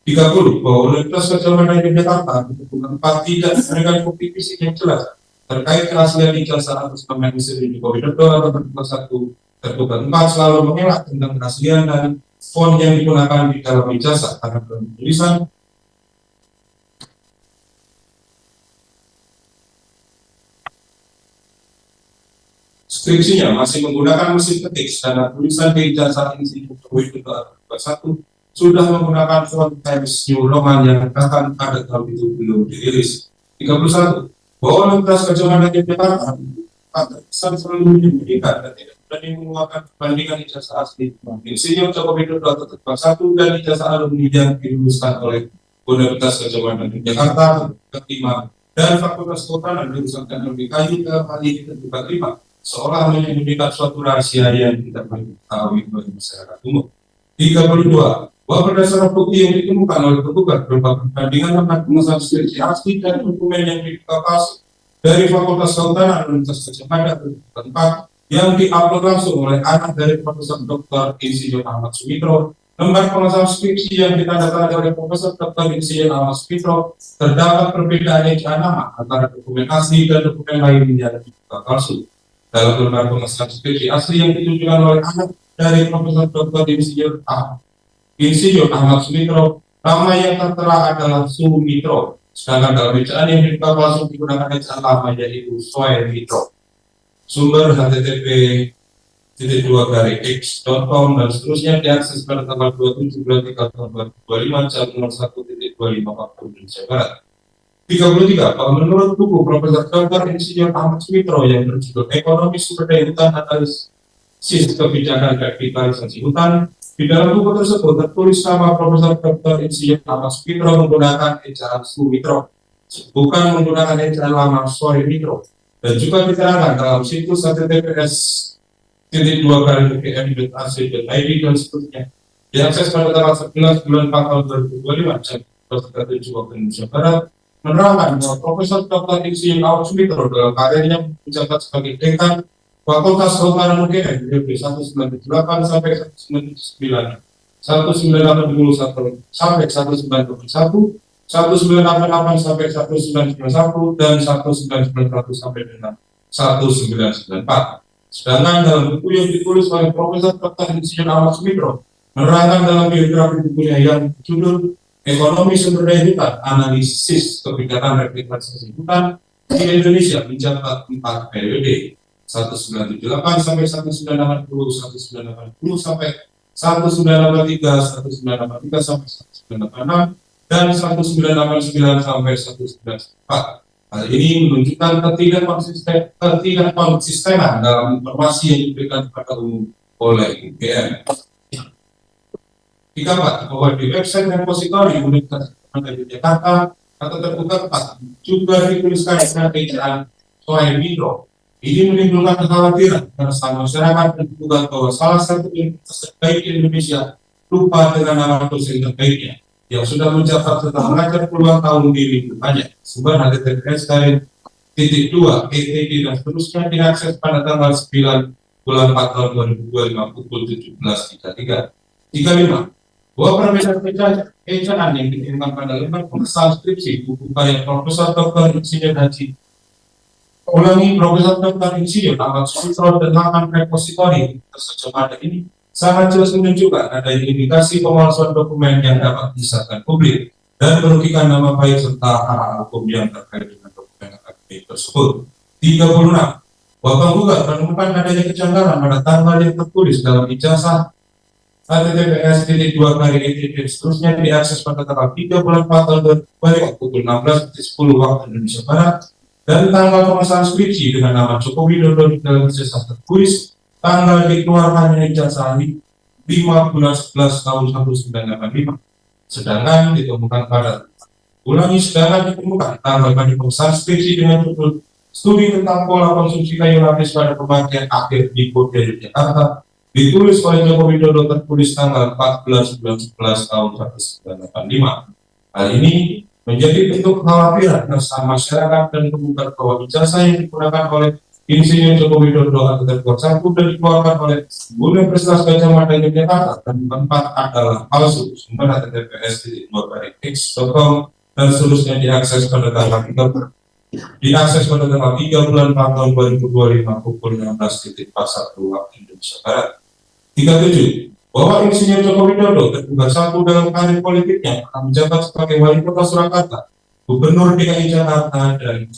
30. Bahwa Universitas Gadjah Mada Yogyakarta bukan 4 tidak memberikan bukti fisik yang jelas terkait keaslian ijazah atas nama Insinyur Joko Widodo atau tergugat 1. Tergugat 4 selalu mengelak tentang keaslian dan font yang digunakan di dalam ijazah karena tulisan skripsinya masih menggunakan mesin ketik, sedangkan tulisan di ijazah Insinyur Joko Widodo atau 1 sudah menggunakan font Times New Roman yang akan pada tahun itu belum dirilis. 31. Bahwa Universitas Gadjah Mada Yogyakarta kesan selalu menyembunyikan dan tidak berani mengeluarkan perbandingan ijazah asli Insinyur Joko Widodo atau tergugat 1 dan ijazah alumni yang diluluskan oleh Universitas Gadjah Mada Yogyakarta ke-5 dan Fakultas Kehutanan jurusan Teknologi Kayu kali ini tergugat 5. Seolah menyembunyikan suatu rahasia yang tidak diketahui oleh masyarakat umum. 32. Bahwa berdasarkan bukti yang ditemukan oleh tergugat berupa perbandingan tentang pengesahan skripsi asli dan dokumen yang dipublikasi dari Fakultas Kehutanan Universitas Gadjah Mada 4 yang diupload langsung oleh anak dari Profesor Dr. Insinyur Ahmad Sumitro. Lembar pengesahan skripsi yang ditandatangani oleh Profesor Dr. Insinyur Ahmad Sumitro terdapat perbedaan ejaan nama antara dokumen asli dan dokumen lain yang dibuka palsu. Dalam lembar pengesahan skripsi asli yang ditunjukkan oleh anak dari Profesor Dr. Insinyur Ahmad Sumitro, nama yang tertera adalah Sumitro. Sedangkan dalam ejaan yang dibuka palsu digunakan ejaan lama yaitu Sumitro. Sumber http://x.com dan seterusnya diakses pada tanggal 27 bulan 3 tahun 2025 jam 01.25 waktu Indonesia Barat. 33. Bahwa menurut buku Profesor Dr. Insinyur Ahmad Sumitro yang berjudul Ekonomi Sumber Daya Hutan Analisis Kebijakan Revitalisasi Hutan, di dalam buku tersebut tertulis nama Profesor Dr. Insinyur Ahmad Sumitro menggunakan ejaan Sumitro, bukan menggunakan ejaan lama Sumitro, dan juga diterangkan dalam situs https://2.pm.ac.id dan seterusnya. Diakses pada tanggal 11 bulan 4 tahun 2025 jam 07 waktu Indonesia Barat, menerangkan bahwa Profesor Dr. Insinyur Ahmad Sumitro dalam karirnya menjabat sebagai dekan Fakultas Kehutanan UGM periode 1978 sampai 1990 sampai 1991, 1988 sampai 1991 dan 1991 sampai dengan 1994. Sedangkan dalam buku yang ditulis oleh Profesor Dr. Insinyur Ahmad Sumitro menerangkan dalam biografi bukunya yang berjudul Ekonomi Sumber Daya Hutan Analisis Kebijakan Revitalisasi Hutan di Indonesia mencatat 4 periode 1978 sampai 1980, 1980 sampai 1983, 1983 sampai 1986 dan 1989 sampai 1994. Hal ini menunjukkan ketidakkonsistenan dalam informasi yang diberikan kepada umum oleh UGM. 34. Bahwa di website repositori Universitas Gadjah Mada Yogyakarta Atau terbuka 4 juga dituliskan dengan ejaan soal mikro. Ini menimbulkan kekhawatiran karena masyarakat terbuka bahwa salah satu universitas terbaik di Indonesia lupa dengan nama dosen terbaiknya yang sudah mencatat tentang mengajar puluhan tahun di minggu banyak. Sumber HTTPS dari .2 ETD dan seterusnya diakses pada tanggal 9 bulan 4 tahun 2025 pukul 17.33. 35. Bahwa perbedaan ejaan yang diterima pada lembar pengesahan skripsi buku karya Profesor Dr. Insinyur Haji Profesor Dr. Insinyur Ahmad Sutro dan 8 repositori tersebar ini sangat jelas menunjukkan adanya indikasi pemalsuan dokumen yang dapat disahkan publik dan merugikan nama baik serta hak hukum yang terkait dengan dokumen akademik tersebut. 36. Bahwa penggugat menemukan adanya kejanggalan pada tanggal yang tertulis dalam ijazah HTTPS .2 kali ETD seterusnya diakses pada tanggal 3 bulan 4 tahun 2020 pukul 16.10 waktu Indonesia Barat dan tanggal pengesahan skripsi dengan nama Joko Widodo di dalam ijazah tertulis tanggal dikeluarkannya ijazah 5 bulan 11 tahun 1985. Sedangkan ditemukan pada ditemukan tanggal pada pengesahan skripsi dengan judul studi tentang pola konsumsi kayu lapis pada pemakaian akhir di Kota Jakarta ditulis oleh Joko Widodo tertulis tanggal 14 bulan 11 tahun 1985. Hal ini menjadi bentuk kekhawatiran bersama masyarakat dan penggugat bahwa ijazah yang digunakan oleh Insinyur Joko Widodo atau terkuat dan dikeluarkan oleh Universitas Gadjah Mada Yogyakarta dan tempat adalah palsu. Sumber https://x.com dan seterusnya diakses pada tanggal 3 bulan 4 tahun 2025 pukul 16.41 waktu Indonesia Barat. 37. Bahwa Insinyur Joko Widodo terduga sangkut dalam karir politiknya pernah menjabat sebagai Wali Kota Surakarta, Gubernur DKI Jakarta, dan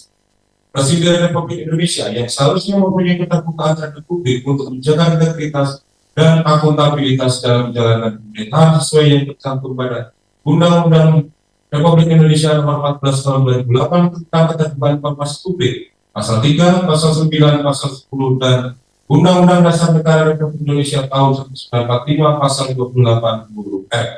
Presiden Republik Indonesia yang seharusnya mempunyai keterbukaan terhadap publik untuk menjaga integritas dan akuntabilitas dalam menjalankan pemerintahan sesuai yang tercantum pada Undang-Undang Republik Indonesia Nomor 14 Tahun 2008 tentang Keterbukaan Informasi Publik, Pasal 3, Pasal 9, Pasal 10 dan Undang-Undang Dasar Negara Republik Indonesia Tahun 1945 Pasal 28 huruf F.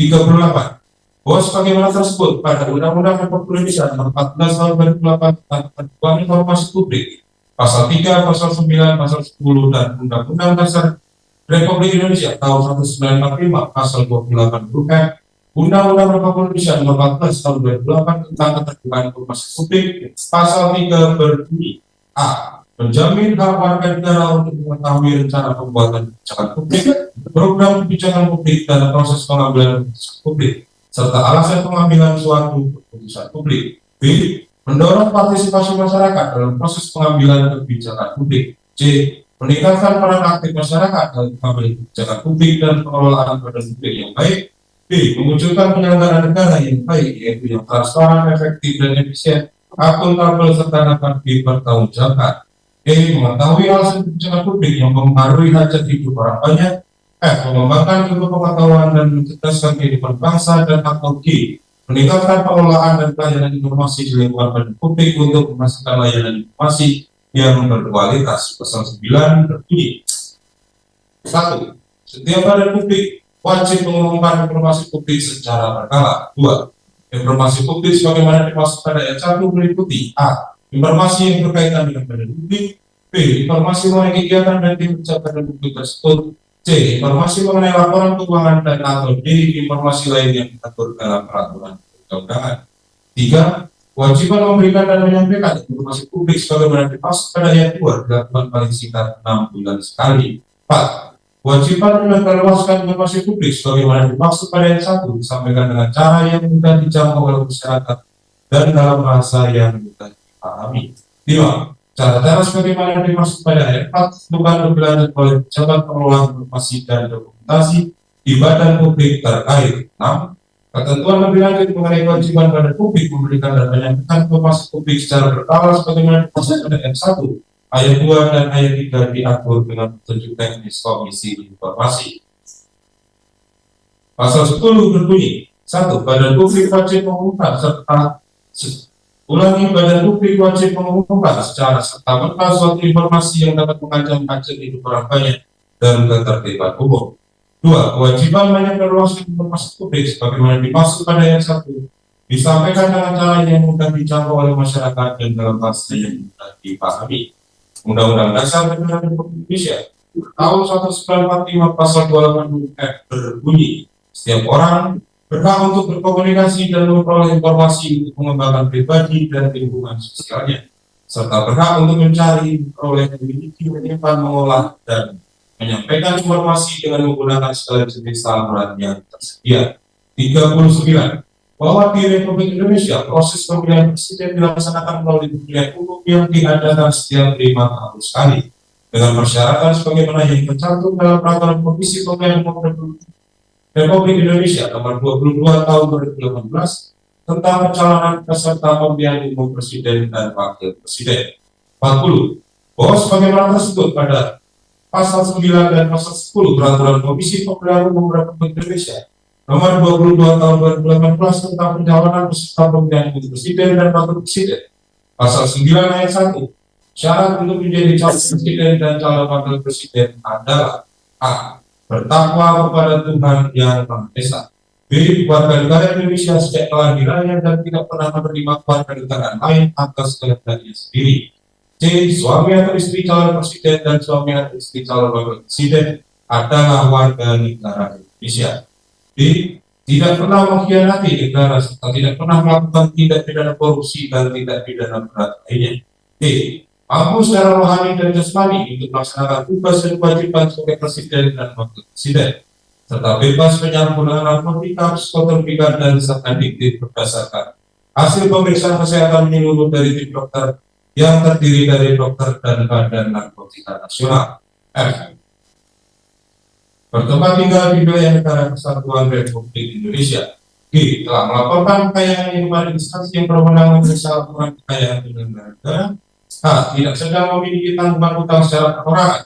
38. Bahwa sebagaimana tersebut pada Undang-Undang Republik Indonesia Nomor 14 Tahun 2008 tentang Keterbukaan Informasi Publik, Pasal 3, Pasal 9, Pasal 10 dan Undang-Undang Dasar Republik Indonesia Tahun 1945 Pasal 28 huruf F, Undang-Undang Republik Indonesia Nomor 14 Tahun 2008 tentang Keterbukaan Informasi Publik, Pasal 3 berbunyi A. Menjamin hak warga negara untuk mengetahui rencana pembuatan kebijakan publik, program kebijakan publik, dan proses pengambilan keputusan publik, serta alasan pengambilan suatu keputusan publik. B. Mendorong partisipasi masyarakat dalam proses pengambilan kebijakan publik. C. Meningkatkan peran aktif masyarakat dalam pengambilan kebijakan publik dan pengelolaan badan publik yang baik. D. Mewujudkan penyelenggaraan negara yang baik, yaitu yang transparan, efektif, dan efisien, akuntabel, serta dapat dipertanggungjawabkan. E. Mengetahui alasan kebijakan publik yang mempengaruhi hajat hidup orang banyak. F. Mengembangkan ilmu pengetahuan dan mencerdaskan kehidupan bangsa. Dan atau G. Meningkatkan pengelolaan dan pelayanan informasi di lingkungan badan publik untuk memastikan layanan informasi yang berkualitas. Pasal 9 berbunyi 1. Setiap badan publik wajib mengumumkan informasi publik secara berkala. 2. Informasi publik sebagaimana dimaksud pada ayat 1 meliputi A. Informasi yang berkaitan dengan badan publik. B. Informasi mengenai kegiatan dan kinerja badan publik tersebut. C. Informasi mengenai laporan keuangan dan atau D. Informasi lain yang diatur dalam peraturan perundang-undangan. 3. Kewajiban memberikan dan menyampaikan informasi publik sebagaimana dimaksud pada ayat 2 dilakukan paling singkat 6 bulan sekali. 4. Kewajiban menyebarluaskan informasi publik sebagaimana dimaksud pada ayat 1 disampaikan dengan cara yang mudah dijangkau oleh masyarakat dan dalam bahasa yang mudah dipahami. 5. Cara-cara sebagaimana dimaksud pada ayat 4 bukan lebih lanjut oleh pejabat pengelola informasi dan dokumentasi di badan publik terkait. 6. Ketentuan lebih lanjut mengenai kewajiban badan publik memberikan dan menyampaikan informasi publik secara berkala sebagaimana dimaksud pada ayat 1, ayat 2 dan ayat 3 diatur dengan petunjuk teknis Komisi Informasi. Pasal 10 berbunyi 1. Badan publik wajib mengumumkan badan publik wajib mengumumkan secara serta-merta suatu informasi yang dapat mengancam hajat hidup orang banyak dan ketertiban umum. 2. Kewajiban menyebarluaskan informasi publik sebagaimana dimaksud pada ayat 1 disampaikan dengan cara yang mudah dijangkau oleh masyarakat dan dalam bahasa yang mudah dipahami. Undang-Undang Dasar Negara Republik Indonesia tahun 1945 pasal 28F berbunyi, setiap orang berhak untuk berkomunikasi dan memperoleh informasi untuk mengembangkan pribadi dan lingkungan sosialnya, serta berhak untuk mencari, memperoleh, memiliki, menyimpan, mengolah, dan menyampaikan informasi dengan menggunakan segala jenis saluran yang tersedia. 39. Bahwa di Republik Indonesia proses pemilihan presiden dilaksanakan melalui pemilihan umum yang diadakan setiap 5 tahun sekali dengan persyaratan sebagaimana yang tercantum dalam peraturan Komisi Pemilihan Umum Republik Indonesia nomor 22 tahun 2018 tentang pencalonan peserta pemilihan umum presiden dan wakil presiden. 40. Bahwa sebagaimana tersebut pada pasal 9 dan pasal 10 peraturan Komisi Pemilihan Umum Republik Indonesia nomor 22 tahun 2018 tentang pencalonan peserta pemilihan umum presiden dan wakil presiden. Pasal 9 ayat 1. Syarat untuk menjadi calon presiden dan calon wakil presiden adalah A. Bertakwa kepada Tuhan Yang Maha Esa. B. Warga negara Indonesia sejak kelahirannya dan tidak pernah menerima warga negara lain atas kehendaknya sendiri. C. Suami atau istri calon presiden dan suami atau istri calon wakil presiden adalah warga negara Indonesia. D. Tidak pernah mengkhianati negara serta tidak pernah melakukan tindak pidana korupsi dan tindak pidana berat lainnya. D. Mampu secara rohani dan jasmani untuk melaksanakan tugas dan kewajiban sebagai presiden dan wakil presiden, serta bebas penyalahgunaan narkotika, psikotropika, dan zat adiktif berdasarkan hasil pemeriksaan kesehatan menyeluruh dari tim dokter yang terdiri dari dokter dan Badan Narkotika Nasional. F. Bertempat tinggal di wilayah negara Kesatuan Republik Indonesia. G. Telah melaporkan kekayaannya kepada instansi yang berwenang memeriksa laporan kekayaan penyelenggara negara. H. Tidak sedang memiliki tanggungan utang secara perorangan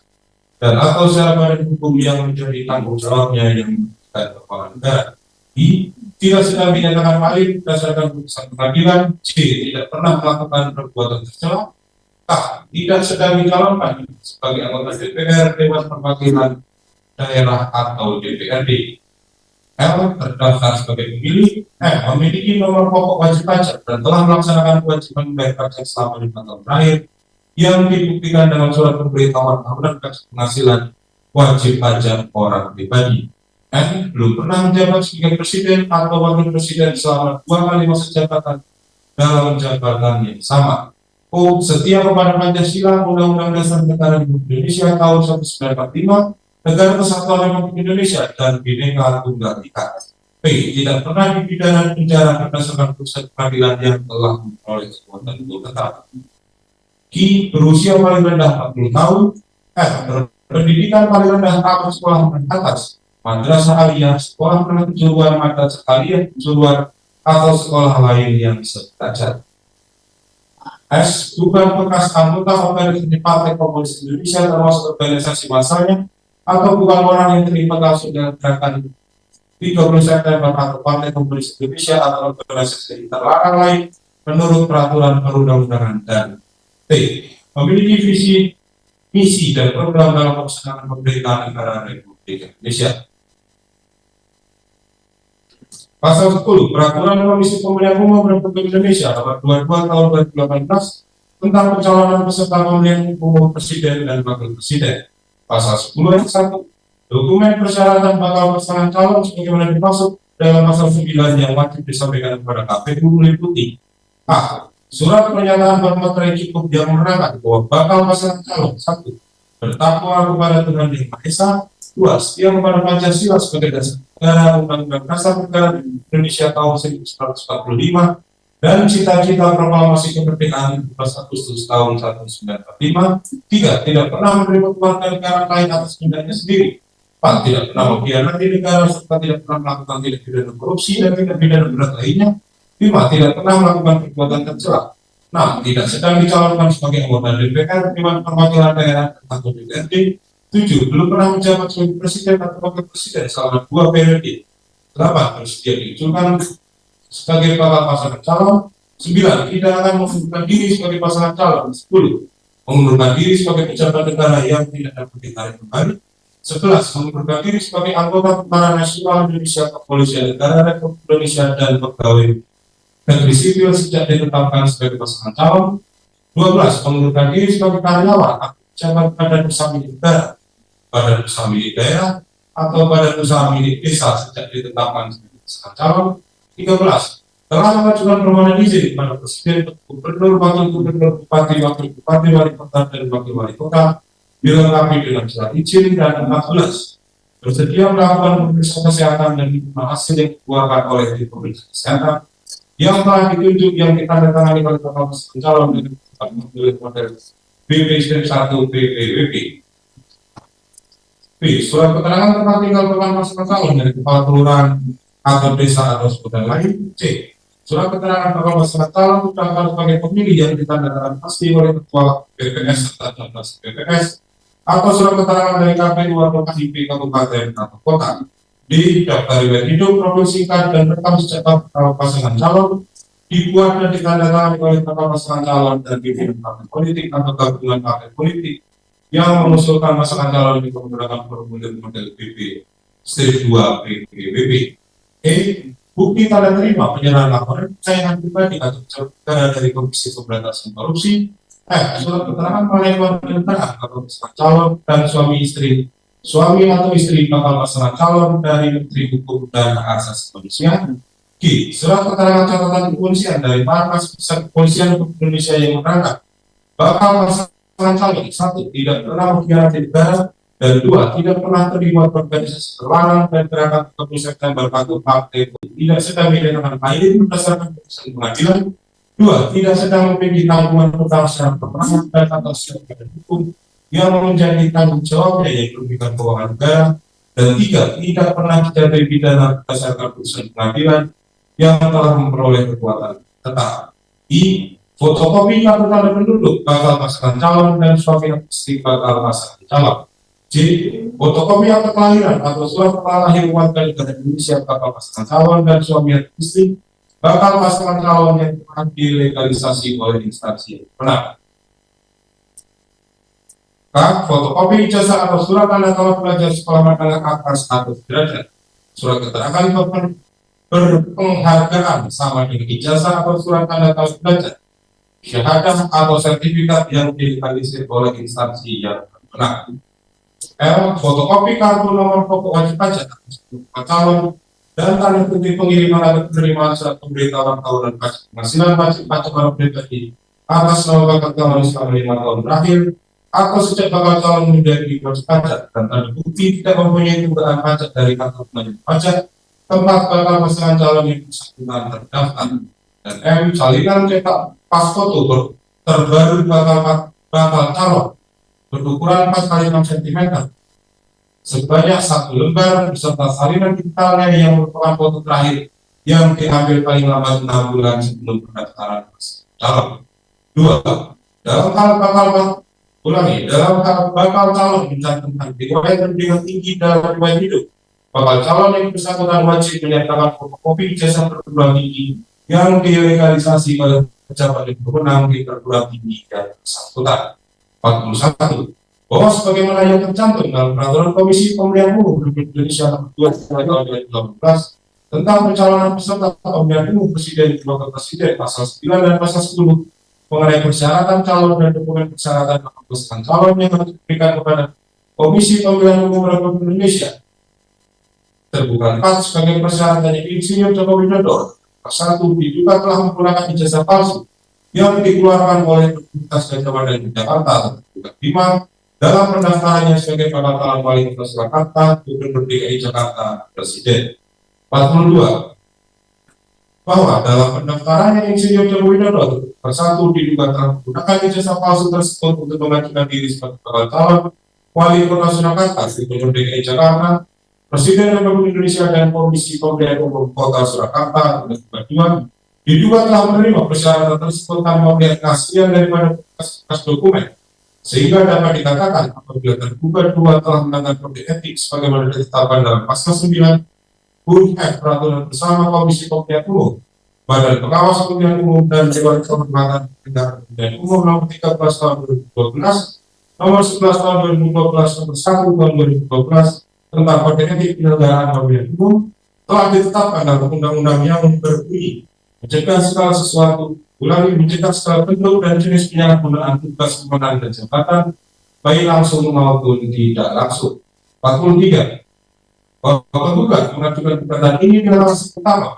dan atau secara badan hukum yang menjadi tanggung jawabnya yang merugikan keuangan negara. I. Tidak sedang dinyatakan valid berdasarkan putusan pengadilan. C. Tidak pernah melakukan perbuatan tercela. K. Tidak sedang dicalonkan sebagai anggota DPR, Dewan Perwakilan Daerah atau DPRD. L. Terdaftar sebagai pemilih. M. Memiliki nomor pokok wajib pajak dan telah melaksanakan kewajiban membayar pajak selama 5 tahun terakhir yang dibuktikan dalam surat pemberitahuan tahunan penghasilan wajib pajak orang pribadi. N. Belum pernah menjabat sebagai presiden atau wakil presiden selama 2 kali masa jabatan dalam jabatan yang sama. O. Setia kepada Pancasila, Undang-Undang Dasar Negara Republik Indonesia tahun 1945, Negara Kesatuan Republik Indonesia, dan Bhinneka Tunggal Ika. P. Tidak pernah dipidana penjara berdasarkan putusan pengadilan yang telah memperoleh kekuatan hukum tetap. Q. Berusia paling rendah 40 tahun. F. Berpendidikan paling rendah tahun sekolah menengah atas, madrasah aliyah, sekolah menengah kejuruan, madrasah aliyah kejuruan, atau sekolah lain yang sederajat. S. Bukan bekas anggota organisasi Partai Komunis Indonesia termasuk organisasi masanya, atau bukan orang yang terlibat langsung dengan gerakan 30 September atau Partai Komunis Indonesia atau organisasi terlarang lain menurut peraturan perundang-undangan. Dan T. Memiliki visi, misi, dan program dalam pelaksanaan pemerintahan negara Republik Indonesia. Pasal 10 Peraturan Komisi Pemilihan Umum Republik Indonesia nomor 22 tahun 2018 tentang pencalonan peserta pemilihan umum presiden dan wakil presiden. Pasal 10 ayat 1. Dokumen persyaratan bakal pasangan calon sebagaimana dimaksud dalam pasal 9 yang wajib disampaikan kepada KPU meliputi A. Surat pernyataan bermaterai cukup yang menerangkan bahwa bakal pasangan calon 1. Bertakwa kepada Tuhan Yang Maha Esa. 2. Setia kepada Pancasila sebagai dasar negara, Undang-Undang Dasar Negara Indonesia tahun 1945, dan cita-cita proklamasi kemerdekaan 17 Agustus tahun 1945. 3. Tidak pernah menerima warga negara lain atas kehendaknya sendiri. 4. Tidak pernah mengkhianati negara serta tidak pernah melakukan tindak pidana korupsi dan tindak pidana berat lainnya. 5. Tidak pernah melakukan perbuatan tercela. 6. Tidak sedang dicalonkan sebagai anggota DPR, Dewan Perwakilan Daerah atau DPRD. 7. Belum pernah menjabat sebagai presiden atau wakil presiden selama 2 periode. 8. Bersedia diusulkan sebagai bakal pasangan calon. 9. Tidak akan mengundurkan diri sebagai pasangan calon. 10. Mengundurkan diri sebagai pejabat negara yang tidak dapat ditarik kembali. 11. Mengundurkan diri sebagai anggota Tentara Nasional Indonesia, Kepolisian Negara Republik Indonesia, dan pegawai negeri sipil sejak ditetapkan sebagai pasangan calon. 12. Mengundurkan diri sebagai karyawan atau pejabat badan usaha milik negara, badan usaha milik daerah, atau badan usaha milik desa sejak ditetapkan sebagai pasangan calon. 13. Telah mengajukan permohonan izin kepada Presiden, Gubernur, Wakil Gubernur, Bupati, Wakil Bupati, Wali Kota, dan Wakil Wali Kota dilengkapi dengan surat izin. Dan 14. Bersedia melakukan pemeriksaan kesehatan dan hasil yang dikeluarkan oleh tim pemeriksaan kesehatan yang telah ditunjuk yang ditandatangani oleh bakal pasangan calon dengan memilih model BP-1 BPWP. B. Surat keterangan tempat tinggal bakal pasangan calon dari kepala kelurahan atau desa atau sebutan lain. C. Surat keterangan bakal pasangan calon terdaftar sebagai pemilih yang ditandatangani pasti oleh ketua BPS serta catat BPS, atau surat keterangan dari KPU atau KIP kabupaten atau kota di daftar riwayat hidup provinsi dan rekam sejak pasangan calon dibuat dan ditandatangani oleh bakal pasangan calon dan pimpinan partai politik atau gabungan partai politik yang mengusulkan pasangan calon di menggunakan formulir model BP stage 2 BPWP. E. Bukti tanda terima penyerahan laporan kepercayaan pribadi atau negara dari Komisi Pemberantasan Korupsi. Surat keterangan mengenai keluarga atau pasangan calon dan suami atau istri bakal pasangan calon dari Menteri Hukum dan Hak Asasi Manusia. G. Surat keterangan catatan kepolisian dari Markas Besar Kepolisian Republik Indonesia yang menerangkan bakal pasangan calon 1. Tidak pernah mengkhianati negara, dan 2. Tidak pernah terlibat organisasi terlarang dan gerakan 30 September atau partai tidak sedang dinyatakan lain berdasarkan putusan pengadilan. 2. Tidak sedang memiliki tanggungan utang secara peperangan dan atau secara badan hukum yang menjadi tanggung jawabnya yaitu merugikan keuangan negara. Dan 3. Tidak pernah dijatuhi pidana berdasarkan putusan pengadilan yang telah memperoleh kekuatan tetap. I. Fotokopi kartu tanda penduduk bakal pasangan calon dan suami atau istri bakal pasangan calon. J. Fotokopi akta kelahiran atau surat keterangan lahir warga negara Indonesia bakal pasangan calon dan suami atau istri bakal pasangan calon yang telah dilegalisasi oleh instansi yang benar. K. Fotokopi ijazah atau surat tanda calon pelajar sekolah menengah atas atau sederajat. Surat keterangan berpenghargaan sama dengan ijazah atau surat tanda calon pelajar, syahadah atau sertifikat yang dilegalisir oleh instansi yang benar. L. Fotokopi kartu nomor pokok wajib pajak calon dan tanda bukti pengiriman atau penerimaan surat pemberitahuan tahunan pajak penghasilan pajak orang pribadi atas nama bakal calon selama 5 tahun terakhir atau sejak bakal calon menjadi wajib pajak, dan tanda bukti tidak mempunyai tunggakan pajak dari kantor penagih pajak tempat bakal pasangan calon yang bersangkutan terdaftar. Dan M. Salinan cetak pas foto terbaru bakal calon berukuran 4x6 cm sebanyak 1 lembar beserta salinan digitalnya yang merupakan foto terakhir yang diambil paling lambat 6 bulan sebelum pendaftaran calon. 2. Dalam hal bakal calon mencantumkan riwayat pendidikan tinggi dalam riwayat hidup, bakal calon yang bersangkutan wajib menyertakan fotokopi ijazah perguruan tinggi yang dilegalisasi oleh pejabat yang berwenang di perguruan tinggi dan bersangkutan. 41. Bahwa sebagaimana yang tercantum dalam Peraturan Komisi Pemilihan Umum Republik Indonesia Nomor 2 Tahun 2018 tentang pencalonan peserta pemilihan umum presiden dan wakil presiden pasal 9 dan pasal 10 mengenai persyaratan calon dan dokumen persyaratan pasangan calon yang harus diberikan kepada Komisi Pemilihan Umum Republik Indonesia. Terbuka 4 sebagai persyaratan yang Insinyur Joko Widodo. 1. Diduga telah menggunakan ijazah palsu yang dikeluarkan oleh Universitas Gadjah Mada di Jakarta. 5. Dalam pendaftarannya sebagai bakal calon wali kota Surakarta, Gubernur DKI Jakarta, Presiden. 42. Bahwa dalam pendaftarannya Insinyur Joko Widodo 1. diduga telah menggunakan ijazah palsu tersebut untuk mengajukan diri sebagai bakal calon wali kota Surakarta, Gubernur DKI Jakarta, Presiden Republik Indonesia dan Komisi Pemilihan Umum Kota Surakarta. 2. Diduga telah menerima persyaratan tersebut tanpa melihat keaslian daripada berkas dokumen, sehingga dapat dikatakan apabila tergugat 2 telah melanggar kode etik sebagaimana ditetapkan dalam pasal 9 huruf F Peraturan Bersama Komisi Pemilihan Umum, Badan Pengawas Pemilihan Umum dan Dewan Kehormatan Pemilihan Umum Nomor 13 Tahun 2012, Nomor 11 Tahun 2012, Nomor 1 Tahun 2012 tentang kode etik penyelenggaraan pemilihan umum telah ditetapkan dalam undang-undang yang berbunyi mencegah segala sesuatu, ulangi mencegah segala bentuk dan jenis penyalahgunaan tugas kewenangan dan jabatan, baik langsung maupun tidak langsung. 43. Bahwa penggugat mengajukan gugatan ini dengan alasan pertama,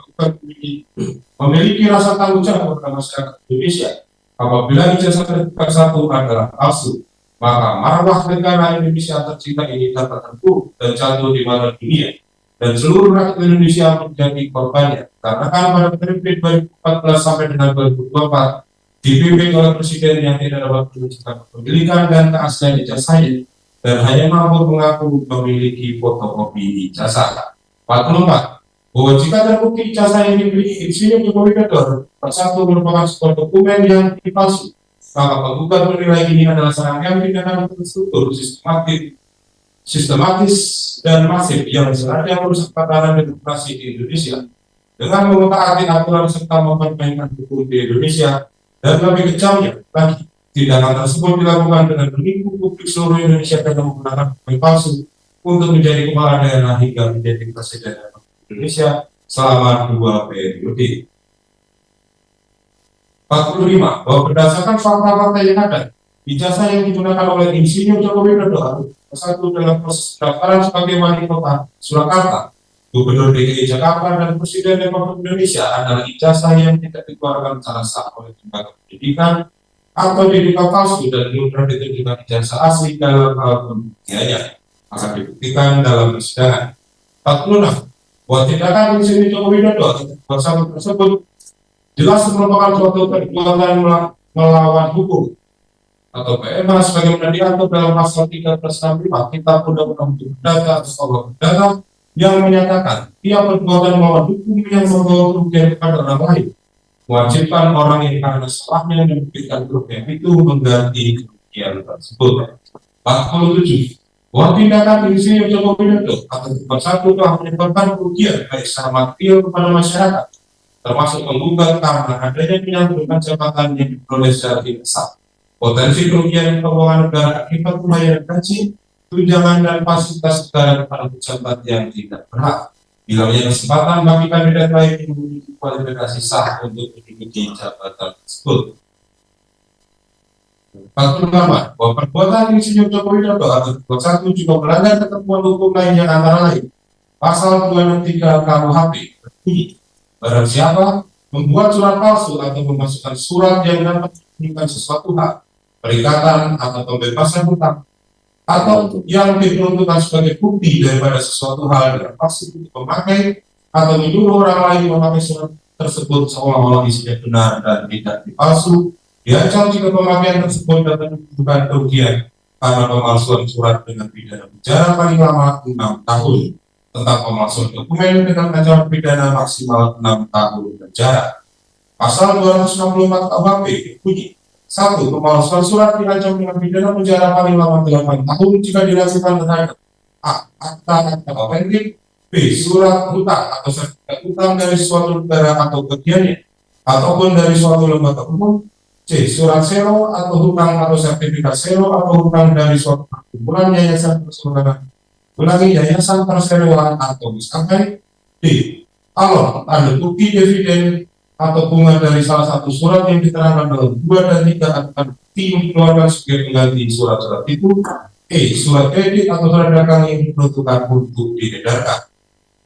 memiliki rasa tanggung jawab kepada masyarakat Indonesia. Apabila ijazah tergugat satu adalah palsu, maka marwah negara Indonesia tercinta ini dapat terpuruk dan jatuh di mata dunia, dan seluruh rakyat Indonesia menjadi korbannya. Karena kan pada periode 2014 sampai dengan 2024 dipimpin oleh presiden yang tidak dapat menunjukkan kepemilikan dan keaslian ijazahnya dan hanya mampu mengaku memiliki fotokopi ijazah. 44. Bahwa jika terbukti ijazah yang dimiliki Insinyur Joko Widodo satu merupakan sebuah dokumen yang palsu, maka penggugat menilai ini adalah serangkaian tindakan terstruktur, sistematis dan masif yang sengaja merusak tatanan demokrasi di Indonesia dengan mengotak-atik aturan serta mempermainkan hukum di Indonesia. Dan lebih kejamnya lagi, tindakan tersebut dilakukan dengan menipu publik seluruh Indonesia dengan menggunakan dokumen palsu untuk menjadi kepala daerah hingga menjadi presiden Indonesia selama 2 periode. 45. Bahwa berdasarkan fakta-fakta yang ada, ijazah yang digunakan oleh Insinyur Joko Widodo satu dalam proses pendaftaran sebagai wali kota Surakarta, Gubernur DKI Jakarta dan Presiden Republik Indonesia adalah ijazah yang tidak dikeluarkan secara sah oleh lembaga pendidikan atau diduga palsu dan belum pernah ditunjukkan ijazah asli dalam hal pembuktiannya, akan dibuktikan dalam persidangan. 46. Bahwa tindakan Insinyur Joko Widodo tersebut jelas merupakan suatu perbuatan melawan hukum atau PMH sebagaimana diatur dalam pasal 1365 Kitab Undang-Undang Perdata atau Perdata yang menyatakan tiap perbuatan melawan hukum yang membawa kerugian kepada orang lain mewajibkan orang yang karena salahnya memberikan kerugian itu mengganti kerugian tersebut. 47. Bahwa tindakan Insinyur Joko Widodo atau satu telah menyebabkan kerugian baik secara material kepada masyarakat, termasuk penggugat karena adanya penyalahgunaan jabatan yang diperoleh secara tidak sah, potensi kerugian keuangan negara akibat pembayaran gaji, tunjangan dan fasilitas negara kepada pejabat yang tidak berhak. Bila punya kesempatan bagi kandidat lain yang memiliki kualifikasi sah untuk menduduki jabatan tersebut. 48. Bahwa perbuatan Insinyur Joko Widodo atau satu juga melanggar ketentuan hukum lainnya antara lain pasal 263 KUHP berbunyi, barang siapa membuat surat palsu atau memasukkan surat yang dapat menunjukkan sesuatu hak, perikatan atau pembebasan hutang atau yang diperuntukkan sebagai bukti daripada sesuatu hal yang palsu untuk memakai atau menyuruh orang lain memakai surat tersebut seolah-olah isinya benar dan tidak dipalsu, diancam jika pemakaian tersebut dapat menimbulkan kerugian karena pemalsuan surat dengan pidana penjara paling lama 6 tahun, tentang pemalsuan dokumen dengan ancaman pidana maksimal 6 tahun penjara. Pasal 264 KUHP bunyi: 1. Pemalsuan surat dirancam dengan pidana penjara paling lama 8 tahun jika dilakukan terhadap A. Akta autentik, B. Surat hutang atau sertifikat hutang dari suatu negara atau bagiannya ataupun dari suatu lembaga umum, C. Surat selo atau hutang atau sertifikat selo atau hutang dari suatu perkumpulan yayasan perseroan, ulangi yayasan perseroan atau misalkan, D. Kalau ada bukti dividen atau bunga dari salah satu surat yang diterangkan dalam 2 dan 3 akan bukti yang dikeluarkan sebagai pengganti surat-surat itu, E. Surat kredit atau surat dagang yang diperuntukkan untuk diedarkan.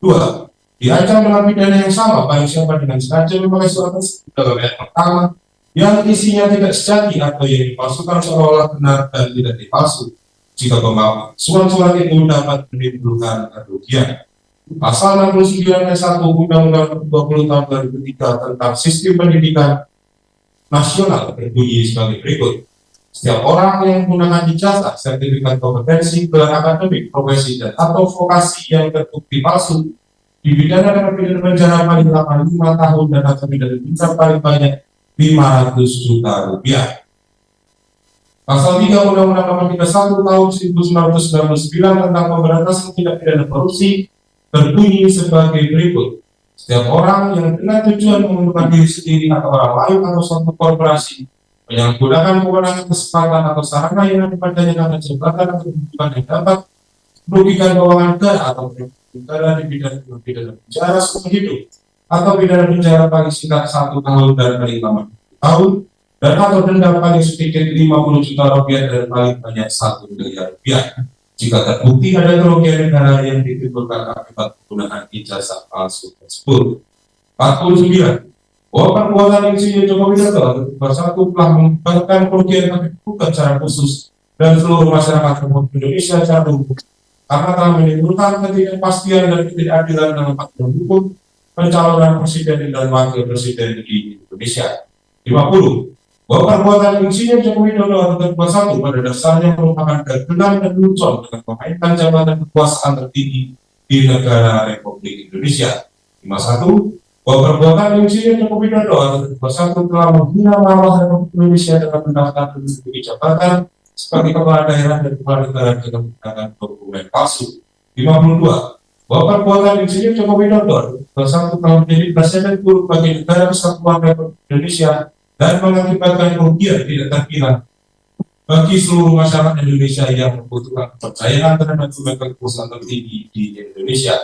2. Diancam dengan pidana yang sama barang siapa dengan sengaja memakai surat tersebut dalam ayat pertama yang isinya tidak sejati atau yang dipalsukan seolah-olah benar dan tidak dipalsu, jika pemalsuan surat itu dapat menimbulkan kerugian. Pasal 69 ayat 1 Undang-Undang 20 tahun 2003 tentang Sistem Pendidikan Nasional berbunyi sebagai berikut: setiap orang yang menggunakan ijazah, sertifikat kompetensi, gelar akademik, profesi dan atau vokasi yang terbukti palsu dipidana dengan pidana penjara paling lama 5 tahun dan atau pidana penjara paling banyak 500 juta rupiah. Pasal 3 Undang-Undang Nomor 31 Tahun 1999 tentang pemberantasan tindak pidana korupsi berbunyi sebagai berikut: setiap orang yang dengan tujuan menguntungkan diri sendiri atau orang lain atau suatu korporasi menyalahgunakan kewenangan, kesempatan atau sarana yang ada padanya karena jabatan atau kebutuhan yang dapat merugikan keuangan negara atau negara dipidana penjara seumur hidup atau pidana penjara paling singkat 1 tahun dan paling lama 2 tahun, dan atau denda paling sedikit 50 juta rupiah dan paling banyak 1 miliar rupiah jika terbukti ada kerugian negara yang ditimbulkan akibat penggunaan ijazah palsu tersebut. 49. Bahwa perbuatan Insinyur Joko Widodo bersatu telah menyebabkan kerugian bagi bukan secara khusus dan seluruh masyarakat Republik Indonesia secara umum, karena telah menimbulkan ketidakpastian dan ketidakadilan dalam aturan hukum pencalonan presiden dan wakil presiden di Indonesia. 50. Bahwa perbuatan Insinyur Joko Widodo atau bersatu pada dasarnya merupakan gagalan dan lucu dengan memainkan jabatan kekuasaan tertinggi di negara Republik Indonesia. 51. Bahwa perbuatan Insinyur Joko Widodo atau bersatu telah menghina marwah Republik Indonesia dengan mendaftar menduduki jabatan sebagai kepala daerah dan kepala negara dengan menggunakan dokumen palsu. 52. Bahwa perbuatan Insinyur Joko Widodo bersatu telah menjadi presiden buruk bagi negara kesatuan Republik Indonesia dan mengakibatkan kerugian tidak terkira bagi seluruh masyarakat Indonesia yang membutuhkan kepercayaan terhadap lembaga kekuasaan tertinggi di Indonesia.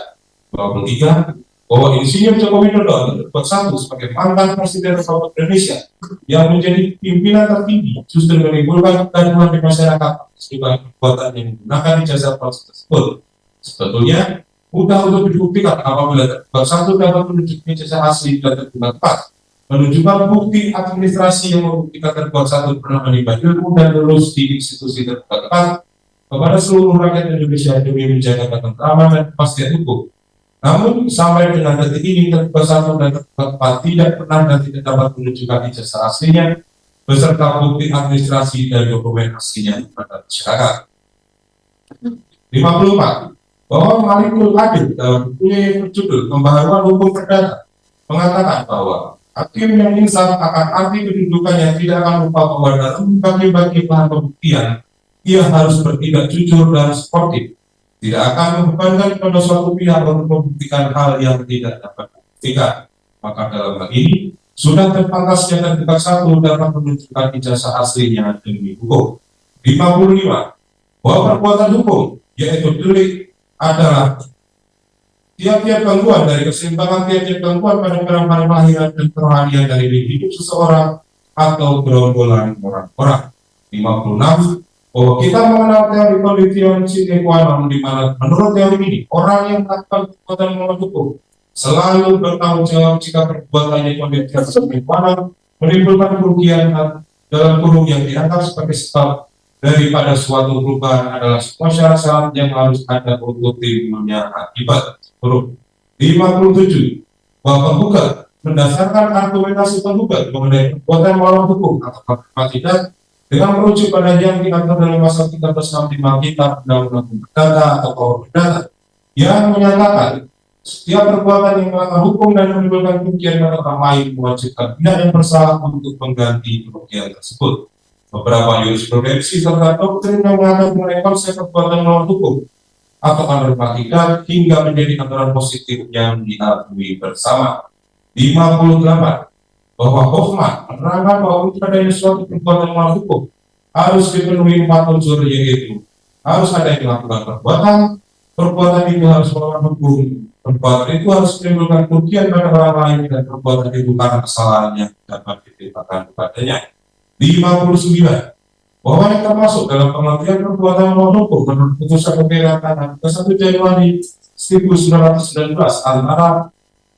23. Bahwa Insinyur Joko Widodo bersatu sebagai mantan Presiden Republik Indonesia yang menjadi pimpinan tertinggi justru menimbulkan kegaduhan di masyarakat sebagai perbuatan yang menggunakan ijazah palsu tersebut. Sebetulnya mudah untuk dibuktikan apabila bersatu dapat menunjukkan ijazah asli dan tepat, menunjukkan bukti administrasi yang membuktikan terbuat satu pernah menimba ilmu dan lulus di institusi terdekat kepada seluruh rakyat Indonesia demi menjaga ketentraman dan kepastian hukum. Namun sampai dengan detik ini terbuat satu dan terdekat tidak pernah dan tidak dapat menunjukkan ijazah aslinya beserta bukti administrasi dan dokumen aslinya kepada masyarakat. 54. Bahwa Malikul Adil dalam bukunya yang berjudul Pembaharuan Hukum Perdata mengatakan bahwa hakim yang insaf akan arti kedudukan yang tidak akan lupa bahwa dalam bagi-bagi bahan pembuktian ia harus bertindak jujur dan sportif, tidak akan membebankan pada suatu pihak untuk membuktikan hal yang tidak dapat dibuktikan. Maka dalam hal ini sudah terpantasnya terdekat satu dapat menunjukkan ijazah aslinya demi hukum. 55. Bahwa perbuatan hukum yaitu delik adalah tiap-tiap gangguan dari keseimbangan tiap-tiap gangguan pada barang-barang lahiran dan kerohanian dari hidup seseorang atau gerombolan orang-orang. 56. Bahwa kita mengenal teori penelitian sine qua non di mana menurut teori ini orang yang melakukan perbuatan melawan hukum selalu bertanggung jawab jika perbuatannya penelitian sine qua non menimbulkan kerugian dalam kurung yang dianggap sebagai sebab daripada suatu perubahan adalah semua syarat-syarat yang harus ada untuk timbulnya akibat. 57. Bahwa penggugat mendasarkan argumentasi penggugat mengenai perbuatan melawan hukum atau tidak dengan merujuk pada yang diatur dalam pasal 365 Kitab Undang-Undang Perdata atau Kuhp Perdata yang menyatakan setiap perbuatan yang melanggar hukum dan menimbulkan kerugian bagi orang lain mewajibkan pihak yang bersalah untuk mengganti kerugian tersebut. Beberapa jurisprudensi serta doktrin yang mengatur mengenai konsep perbuatan melawan hukum atau norma tidak hingga menjadi aturan positif yang diakui bersama. 58. Bahwa Hoffman menerangkan bahwa untuk adanya suatu perbuatan melawan hukum harus dipenuhi 4 unsur, yaitu harus ada yang melakukan perbuatan itu harus melawan hukum, perbuatan itu harus menimbulkan kerugian pada orang lain, dan perbuatan itu karena kesalahan yang dapat ditimpakan kepadanya. 59. Bahwa yang termasuk dalam pengertian perbuatan melawan hukum menurut putusan Pengadilan tanggal 1 Januari 1919 antara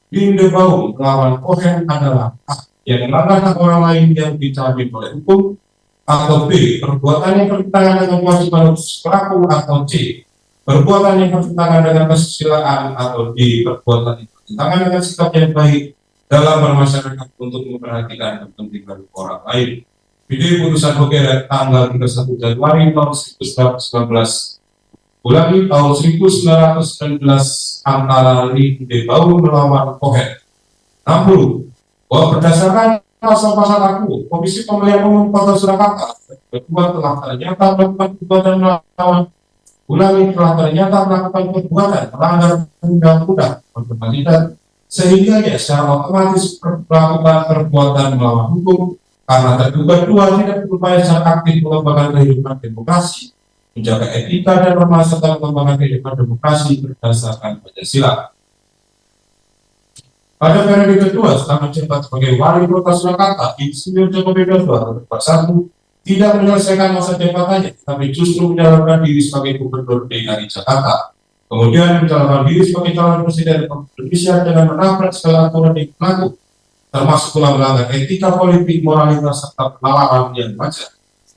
Lindebaum melawan Cohen adalah A. Yang melanggar hak orang lain yang dijamin oleh hukum, atau B. Perbuatan yang bertentangan dengan kewajiban pelaku, atau C. Perbuatan yang bertentangan dengan kesusilaan, atau D. Perbuatan yang bertentangan dengan sikap yang baik dalam bermasyarakat untuk memperhatikan kepentingan orang lain. Video putusan Hokeret tanggal 31 Januari tahun 1919 ulangi tahun 1919 antara Lindebaum melawan Cohen. 60. Bahwa berdasarkan pasal-pasal aku, Komisi Pemilihan Umum Kota Surakarta kedua telah ternyata melakukan perbuatan melawan ulangi telah ternyata melakukan perbuatan melanggar undang-undang berkaitan sehingga ya secara otomatis melakukan perbuatan melawan hukum karena terduga dua tidak berupaya secara aktif mengembangkan kehidupan demokrasi, menjaga etika dan norma serta mengembangkan kehidupan demokrasi berdasarkan Pancasila. Pada periode kedua setelah menjabat sebagai wali kota Surakarta, Insinyur Joko Widodo atau Pak Satu tidak menyelesaikan masa jabatannya, tapi justru menyalurkan diri sebagai gubernur DKI Jakarta. Kemudian mencalonkan diri sebagai calon presiden Republik Indonesia dengan menabrak segala aturan yang berlaku, termasuk pula melanggar etika politik, moralitas serta penalaran yang wajar,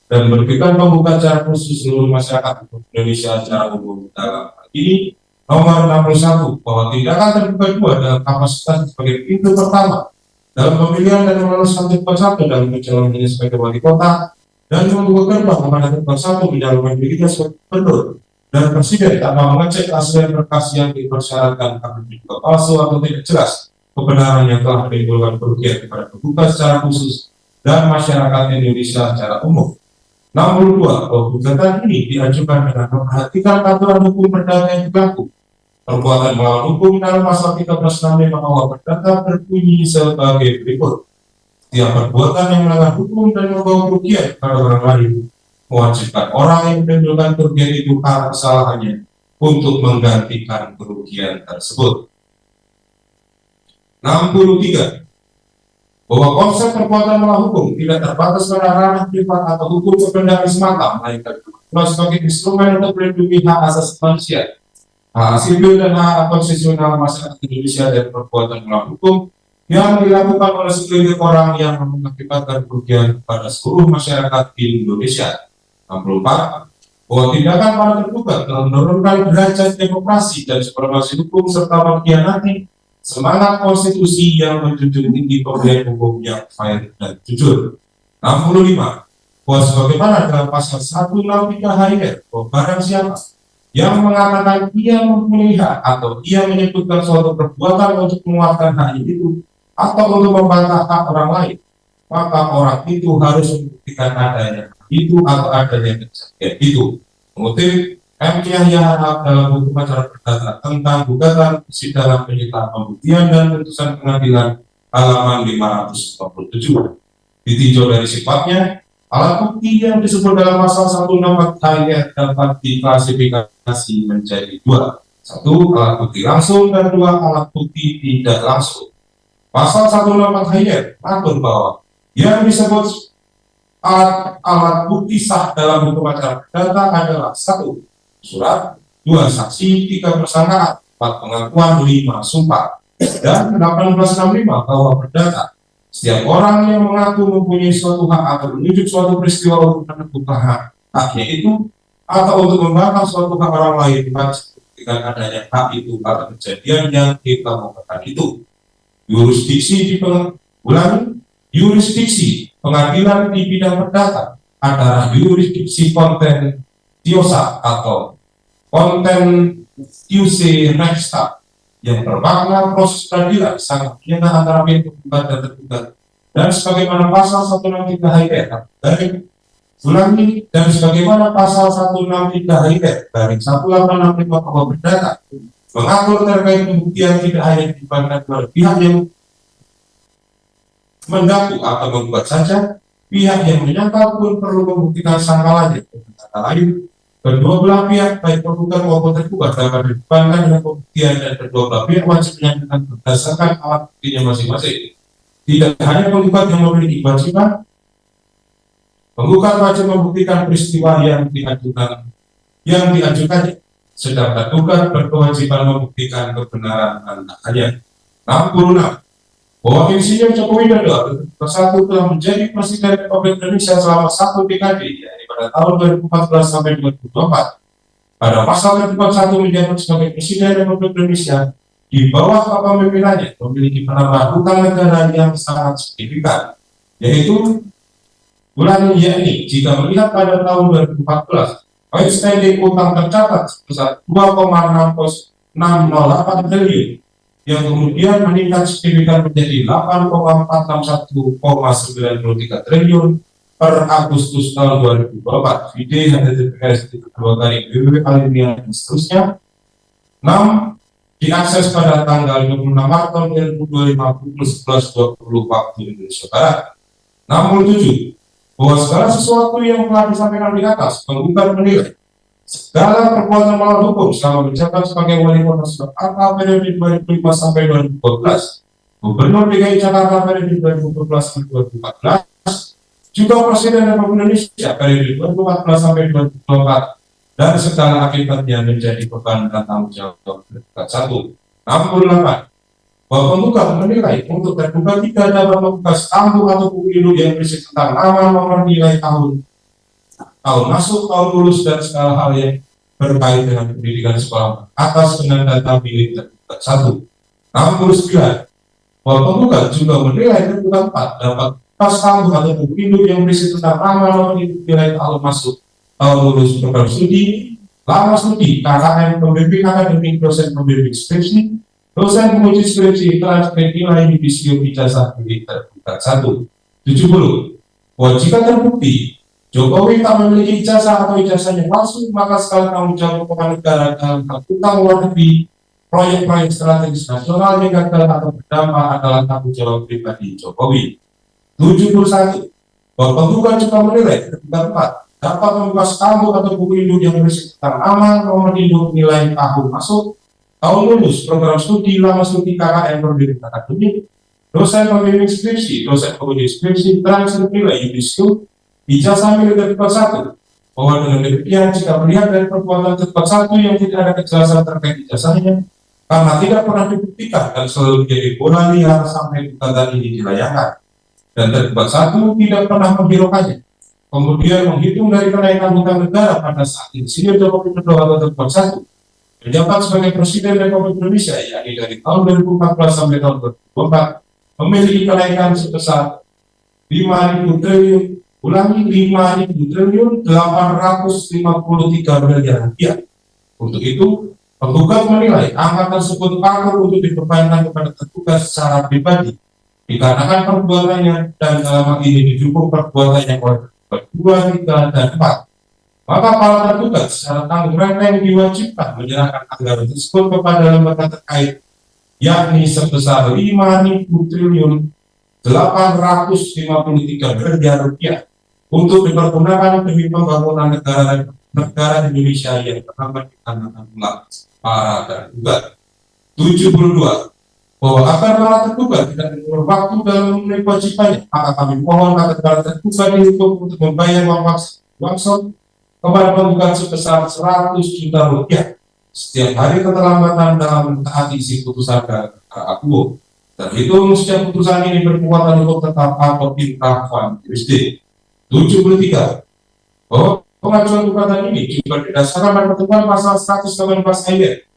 dan memberikan pembuka acara khusus seluruh masyarakat Indonesia secara umum. Dalam hal ini nomor 61 bahwa tindakan terbuka dua dalam kapasitas sebagai pintu pertama dalam pemilihan dan meloloskan terbuka satu dalam mencalonkannya sebagai wali kota dan membuka gerbang kepada terbuka satu menyalurkan dirinya sebagai gubernur dan presiden tanpa mengecek asli berkas yang dipersyaratkan karena diduga palsu atau tidak jelas kebenaran yang telah menimbulkan kerugian kepada penggugat secara khusus dan masyarakat Indonesia secara umum. 62 bahwa gugatan ini diajukan dengan memperhatikan aturan hukum perdata yang berlaku. Perbuatan melawan hukum dalam pasal 1365 KUH Perdata berbunyi sebagai berikut. Setiap perbuatan yang melanggar hukum dan membawa kerugian kepada orang lain mewajibkan orang yang menimbulkan kerugian itu karena kesalahannya untuk menggantikan kerugian tersebut. 63 bahwa konsep perbuatan melawan hukum tidak terbatas pada ranah privat atau hukum kebenaran semata, melainkan sebagai instrumen untuk melindungi hak asasi manusia, hak sipil dan hak konstitusional masyarakat Indonesia dari perbuatan melawan hukum yang dilakukan oleh segelintir orang yang mengakibatkan kerugian kepada seluruh masyarakat di Indonesia. 64 bahwa tindakan para tergugat telah menurunkan derajat demokrasi dan supremasi hukum serta mengkhianati semangat konstitusi yang menjunjung tinggi pemilihan hukum yang fair dan jujur. 65 bahwa sebagaimana dalam pasal 163 HIR bahwa barang siapa yang mengatakan ia mempunyai hak atau ia menyebutkan suatu perbuatan untuk menguatkan hak itu atau untuk membantah hak orang lain, maka orang itu harus membuktikan adanya itu atau adanya kejadian itu. Mengutip M. Yahya dalam hukum acara perdata tentang gugatan persidangan penyitaan pembuktian dan putusan pengadilan halaman 547. Ditinjau dari sifatnya, alat bukti yang disebut dalam pasal 164 HIR dapat diklasifikasi menjadi dua. 1. Alat bukti langsung dan 2. Alat bukti tidak langsung. Pasal 164 HIR mengatur bahwa yang disebut alat bukti sah dalam hukum acara perdata adalah 1. Surat, 2 saksi, 3 persangkaan, 4 pengakuan, 5 sumpah, dan 1865 KUH Perdata. Setiap orang yang mengaku mempunyai suatu hak atau menunjuk suatu peristiwa untuk menentukan haknya itu atau untuk membantah suatu hak orang lain dengan adanya hak itu atau kejadian yang kita lakukan itu. Yurisdiksi pengadilan di bidang perdata adalah yurisdiksi kontentiosa atau kontentiuse recta yang bermakna proses peradilan sangat berbeda antara pihak tergugat dan tergugat, dan sebagaimana pasal 163 HIR dari ulangi dan sebagaimana pasal 163 HIR dari 1865 KUH Perdata mengatur terkait pembuktian tidak hanya dibandingkan kepada pihak yang mendaku atau membuat saja, pihak yang menyangkal pun perlu membuktikan sangkalannya. Kata lain, kedua belah pihak baik tergugat maupun tergugat dapat dibebankan dengan pembuktian dan kedua belah pihak wajib menyatakan berdasarkan alat buktinya masing-masing. Tidak hanya penggugat yang memiliki kewajiban, penggugat wajib membuktikan peristiwa yang diajukannya, sedang tergugat berkewajiban membuktikan kebenaran antaranya. 66 bahwa Insinyur Joko Widodo bersatu telah menjadi Presiden Republik Indonesia selama 1 dekade, yaitu pada tahun 2014 sampai 2024. Pada masa ke-41 menjabat sebagai Presiden Republik Indonesia, di bawah kepemimpinannya memiliki penambahan hutang negara yang sangat signifikan, yaitu yakni jika melihat pada tahun 2014, outstanding utang tercatat sebesar 2,608 triliun, yang kemudian meningkat signifikan menjadi 8,461,93 triliun per Agustus tahun 2024. VD HTTPS //www.alinea dan seterusnya. 6. Diakses pada tanggal 26 Maret tahun 2025 pukul 11.20 waktu Indonesia Barat. 67. Bahwa segala sesuatu yang telah disampaikan di atas, penggugat menilai segala perbuatan melawan hukum selama menjabat sebagai wali kota Surakarta periode 2005 sampai 2012 Gubernur DKI Jakarta periode 2012-2014, juga Presiden Republik Indonesia periode 2014 sampai 2024, dan segala akibatnya menjadi beban dan tanggung jawab tergugat. 1. 68. Bahwa penggugat menilai untuk tergugat tidak dapat membuka tampuk atau buku induk yang berisi tentang nama, nomor, nilai tahun masuk, tahun lulus, dan segala hal yang berkait dengan pendidikan sekolah atas dengan data milik tergugat. 1. 69. Bahwa penggugat juga menilai tergugat 4 dapat pas tampuk atau buku induk yang berisi tentang nama, nomor, nilai tahun masuk, tahun lulus program studi, lama studi, KKN, pembimbing akademik, dosen pembimbing skripsi, dosen penguji skripsi, transkrip nilai judisium ijazah milik tergugat. 1. 70. Bahwa jika terbukti Jokowi tak memiliki ijazah atau ijazahnya palsu, maka segala tanggung jawab kepala negara dalam hal utang luar negeri, proyek-proyek strategis nasional yang gagal atau berdampak adalah tanggung jawab pribadi Jokowi. 71. Bahwa penggugat juga menilai tergugat 4 dapat membuka tampuk atau buku induk yang berisi tentang nama, nomor induk, nilai tahun masuk, tahun lulus, program studi, lama studi, KKN, pembimbing akademik, dosen pembimbing skripsi, dosen penguji skripsi, transkrip nilai judisium ijazah milik tergugat. 1. Bahwa dengan demikian jika melihat dari perbuatan tergugat 1 yang tidak ada kejelasan terkait ijazahnya karena tidak pernah dibuktikan dan selalu menjadi bola liar sampai gugatan ini dilayangkan, dan tergugat 1 tidak pernah menghiraukannya, kemudian menghitung dari kenaikan hutang negara pada saat Insinyur Joko Widodo atau tergugat 1 menjabat sebagai Presiden Republik Indonesia, yakni dari tahun 2014 sampai tahun 2024, memiliki kenaikan sebesar 5.000 triliun, ulangi 5.000 triliun 853 miliar rupiah. Untuk itu, penggugat menilai angka tersebut patut untuk dibebankan kepada tergugat secara pribadi, dikarenakan perbuatannya dan dalam hal ini didukung perbuatannya oleh 2, 3, dan 4. Maka para tergugat secara tanggung renteng diwajibkan menyerahkan anggaran tersebut kepada lembaga terkait, yakni sebesar 5.000 triliun 853 miliar rupiah untuk dipergunakan demi pembangunan negara Indonesia yang terhambat dikarenakan ulah para tergugat. 72. Bahwa agar para tergugat tidak mengulur waktu dalam memenuhi kewajibannya, maka kami mohon agar para tergugat dihukum untuk membayar uang sok kepada penggugat sebesar 100 juta rupiah setiap hari keterlambatan dalam mentaati isi putusan Agung, terhitung setiap putusan ini berkekuatan hukum tetap atau inkrah jurisdik. 73. Bahwa pengajuan gugatan ini juga didasarkan pada ketentuan pasal 118 ayat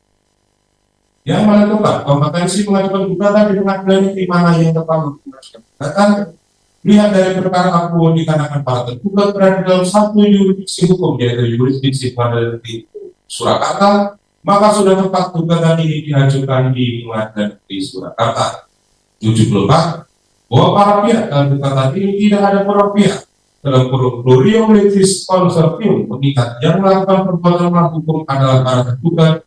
yang menentukan kompetensi mengajukan gugatan di pengadilan negeri mana yang tepat untuk mengajukan gugatan. Lihat dari perkara Agung dikarenakan para tergugat berada dalam satu yurisdiksi hukum, yaitu yurisdiksi Pengadilan Negeri Surakarta, maka sudah tepat gugatan ini diajukan di Pengadilan Negeri Surakarta. 74. Bahwa para pihak dalam gugatan ini tidak ada para pihak dalam pluralitas konsorsium pengikat yang melakukan perbuatan melawan hukum adalah para tergugat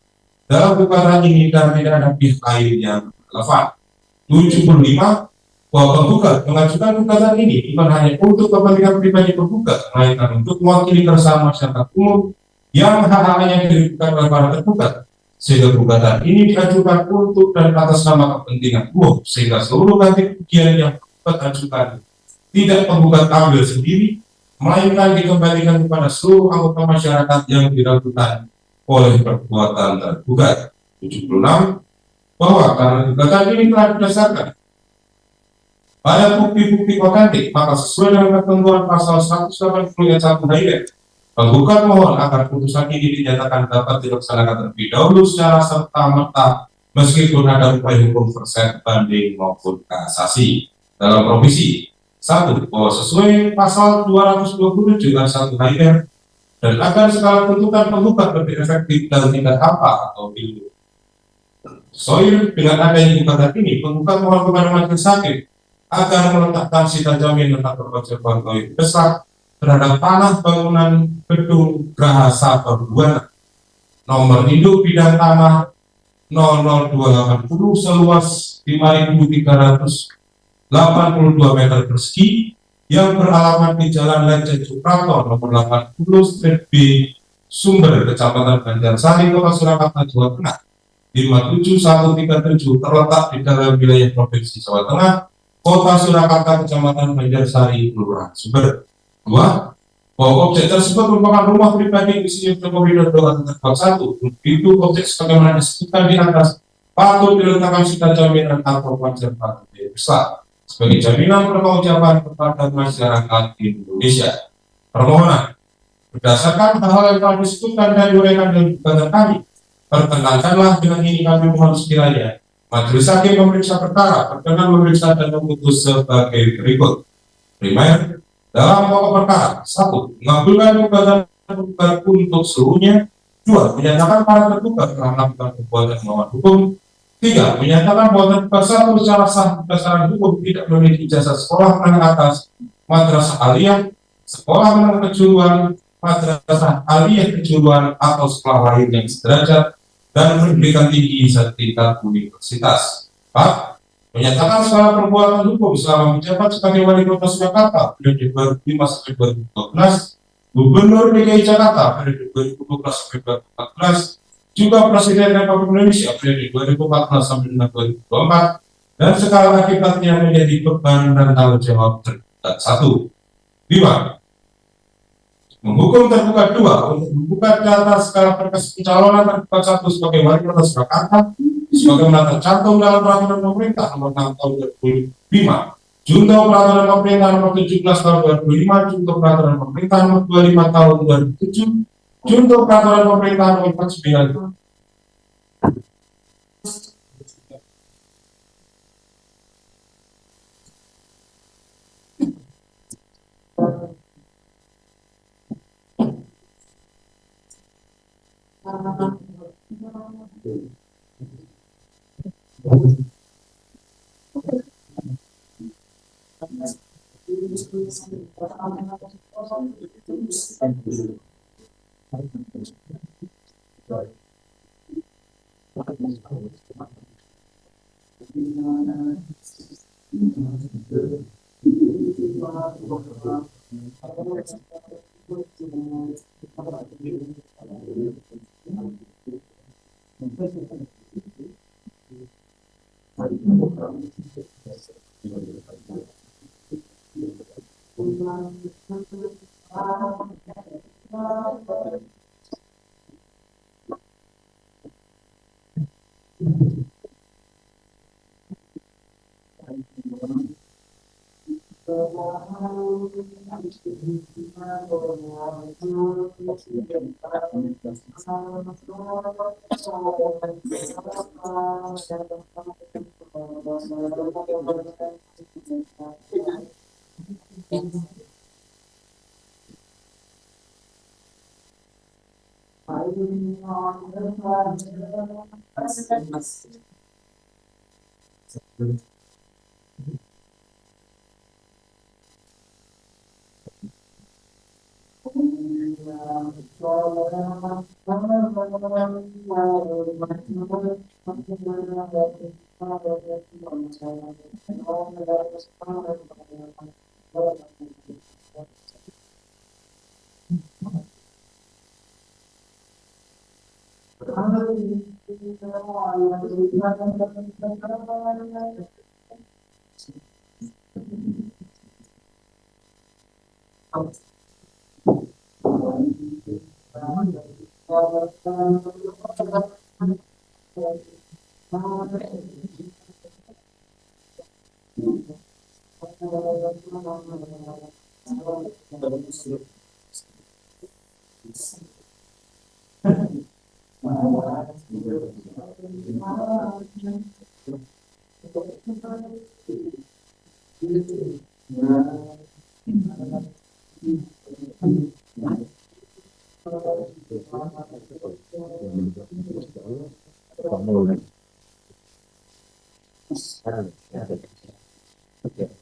dalam gugatan ini dan tidak ada pihak lain yang relevan. 75. Bahwa penggugat mengajukan gugatan ini bukan hanya untuk kepentingan pribadi penggugat, melainkan untuk mewakili keresahan masyarakat umum yang hak-haknya diberikan oleh para tergugat, sehingga gugatan ini diajukan untuk dan atas nama kepentingan umum, sehingga seluruh ganti kerugian yang penggugat ajukan tidak penggugat ambil sendiri, melainkan dikembalikan kepada seluruh anggota masyarakat yang diragukan oleh perbuatan tergugat. 76. Bahwa karena gugatan ini telah didasarkan pada bukti-bukti otentik, maka sesuai dengan ketentuan pasal 180 ayat 1 HIR, penggugat mohon agar putusan ini dinyatakan dapat dilaksanakan terlebih dahulu secara serta-merta meskipun ada upaya hukum verset banding maupun kasasi. Dalam provisi 1. Bahwa sesuai pasal 227 ayat 1 HIR dan agar segala tuntutan penggugat lebih efektif dalam tingkat apa atau pilu. Soal dengan adanya gugatan ini, penggugat mohon kepada majelis hakim agar meletakkan sita jamin tentang perwajiban besar terhadap tanah bangunan gedung Graha Sabah Buana nomor induk bidang tanah 00280 seluas 5.382 meter persegi yang beralamat di Jalan Lecet Suprato nomor 80 Street B Sumber, Kecamatan Banjarsari, Kota Surakarta, Jawa Tengah, 57137 terletak di dalam wilayah Provinsi Jawa Tengah, Kota Surakarta, Kecamatan Banjarsari, Kelurahan Sumber. 2. Bahwa objek tersebut merupakan rumah pribadi Insinyur Joko Widodo atau terbuat 1. Itu objek sebagaimana disebutkan di atas patut diletakkan surat jaminan atau wajar patut besar sebagai jaminan pertanggungjawaban kepada masyarakat Indonesia. Permohonan berdasarkan hal-hal yang telah disebutkan dan diuraikan dalam gugatan kami, perkenankanlah dengan ini kami mohon sekiranya Majelis Hakim memeriksa perkara berkenan memeriksa dan memutus sebagai berikut. Primer, dalam pokok perkara 1. Mengabulkan gugatan tergugat untuk seluruhnya. 2. Menyatakan para tergugat telah melakukan perbuatan melawan hukum. 3. Menyatakan bahwa tergugat 1 secara sah berdasarkan hukum tidak memiliki ijazah sekolah menengah atas, madrasah aliyah, sekolah menengah kejuruan, madrasah aliyah kejuruan atau sekolah lain yang sederajat dan pendidikan tinggi setingkat universitas. 4. Menyatakan segala perbuatan hukum selama menjabat sebagai Wali Kota Surakarta periode 2005 sampai 2012, Gubernur DKI Jakarta periode 2012 sampai 2014, juga Presiden Republik Indonesia periode 2014 sampai 2024, dan segala akibatnya menjadi beban dan tanggung jawab tergugat 1. 5. Menghukum tergugat 2 untuk membuka data skala berkas pencalonan tergugat 1 sebagai Wali Kota Surakarta sebagaimana tercantum dalam Peraturan Pemerintah Nomor 6 Tahun 2005, Junto Peraturan Pemerintah Nomor 17 Tahun 2005, Junto Peraturan Pemerintah Nomor 25 Tahun 2007, Junto Peraturan Pemerintah Nomor 49 Oke.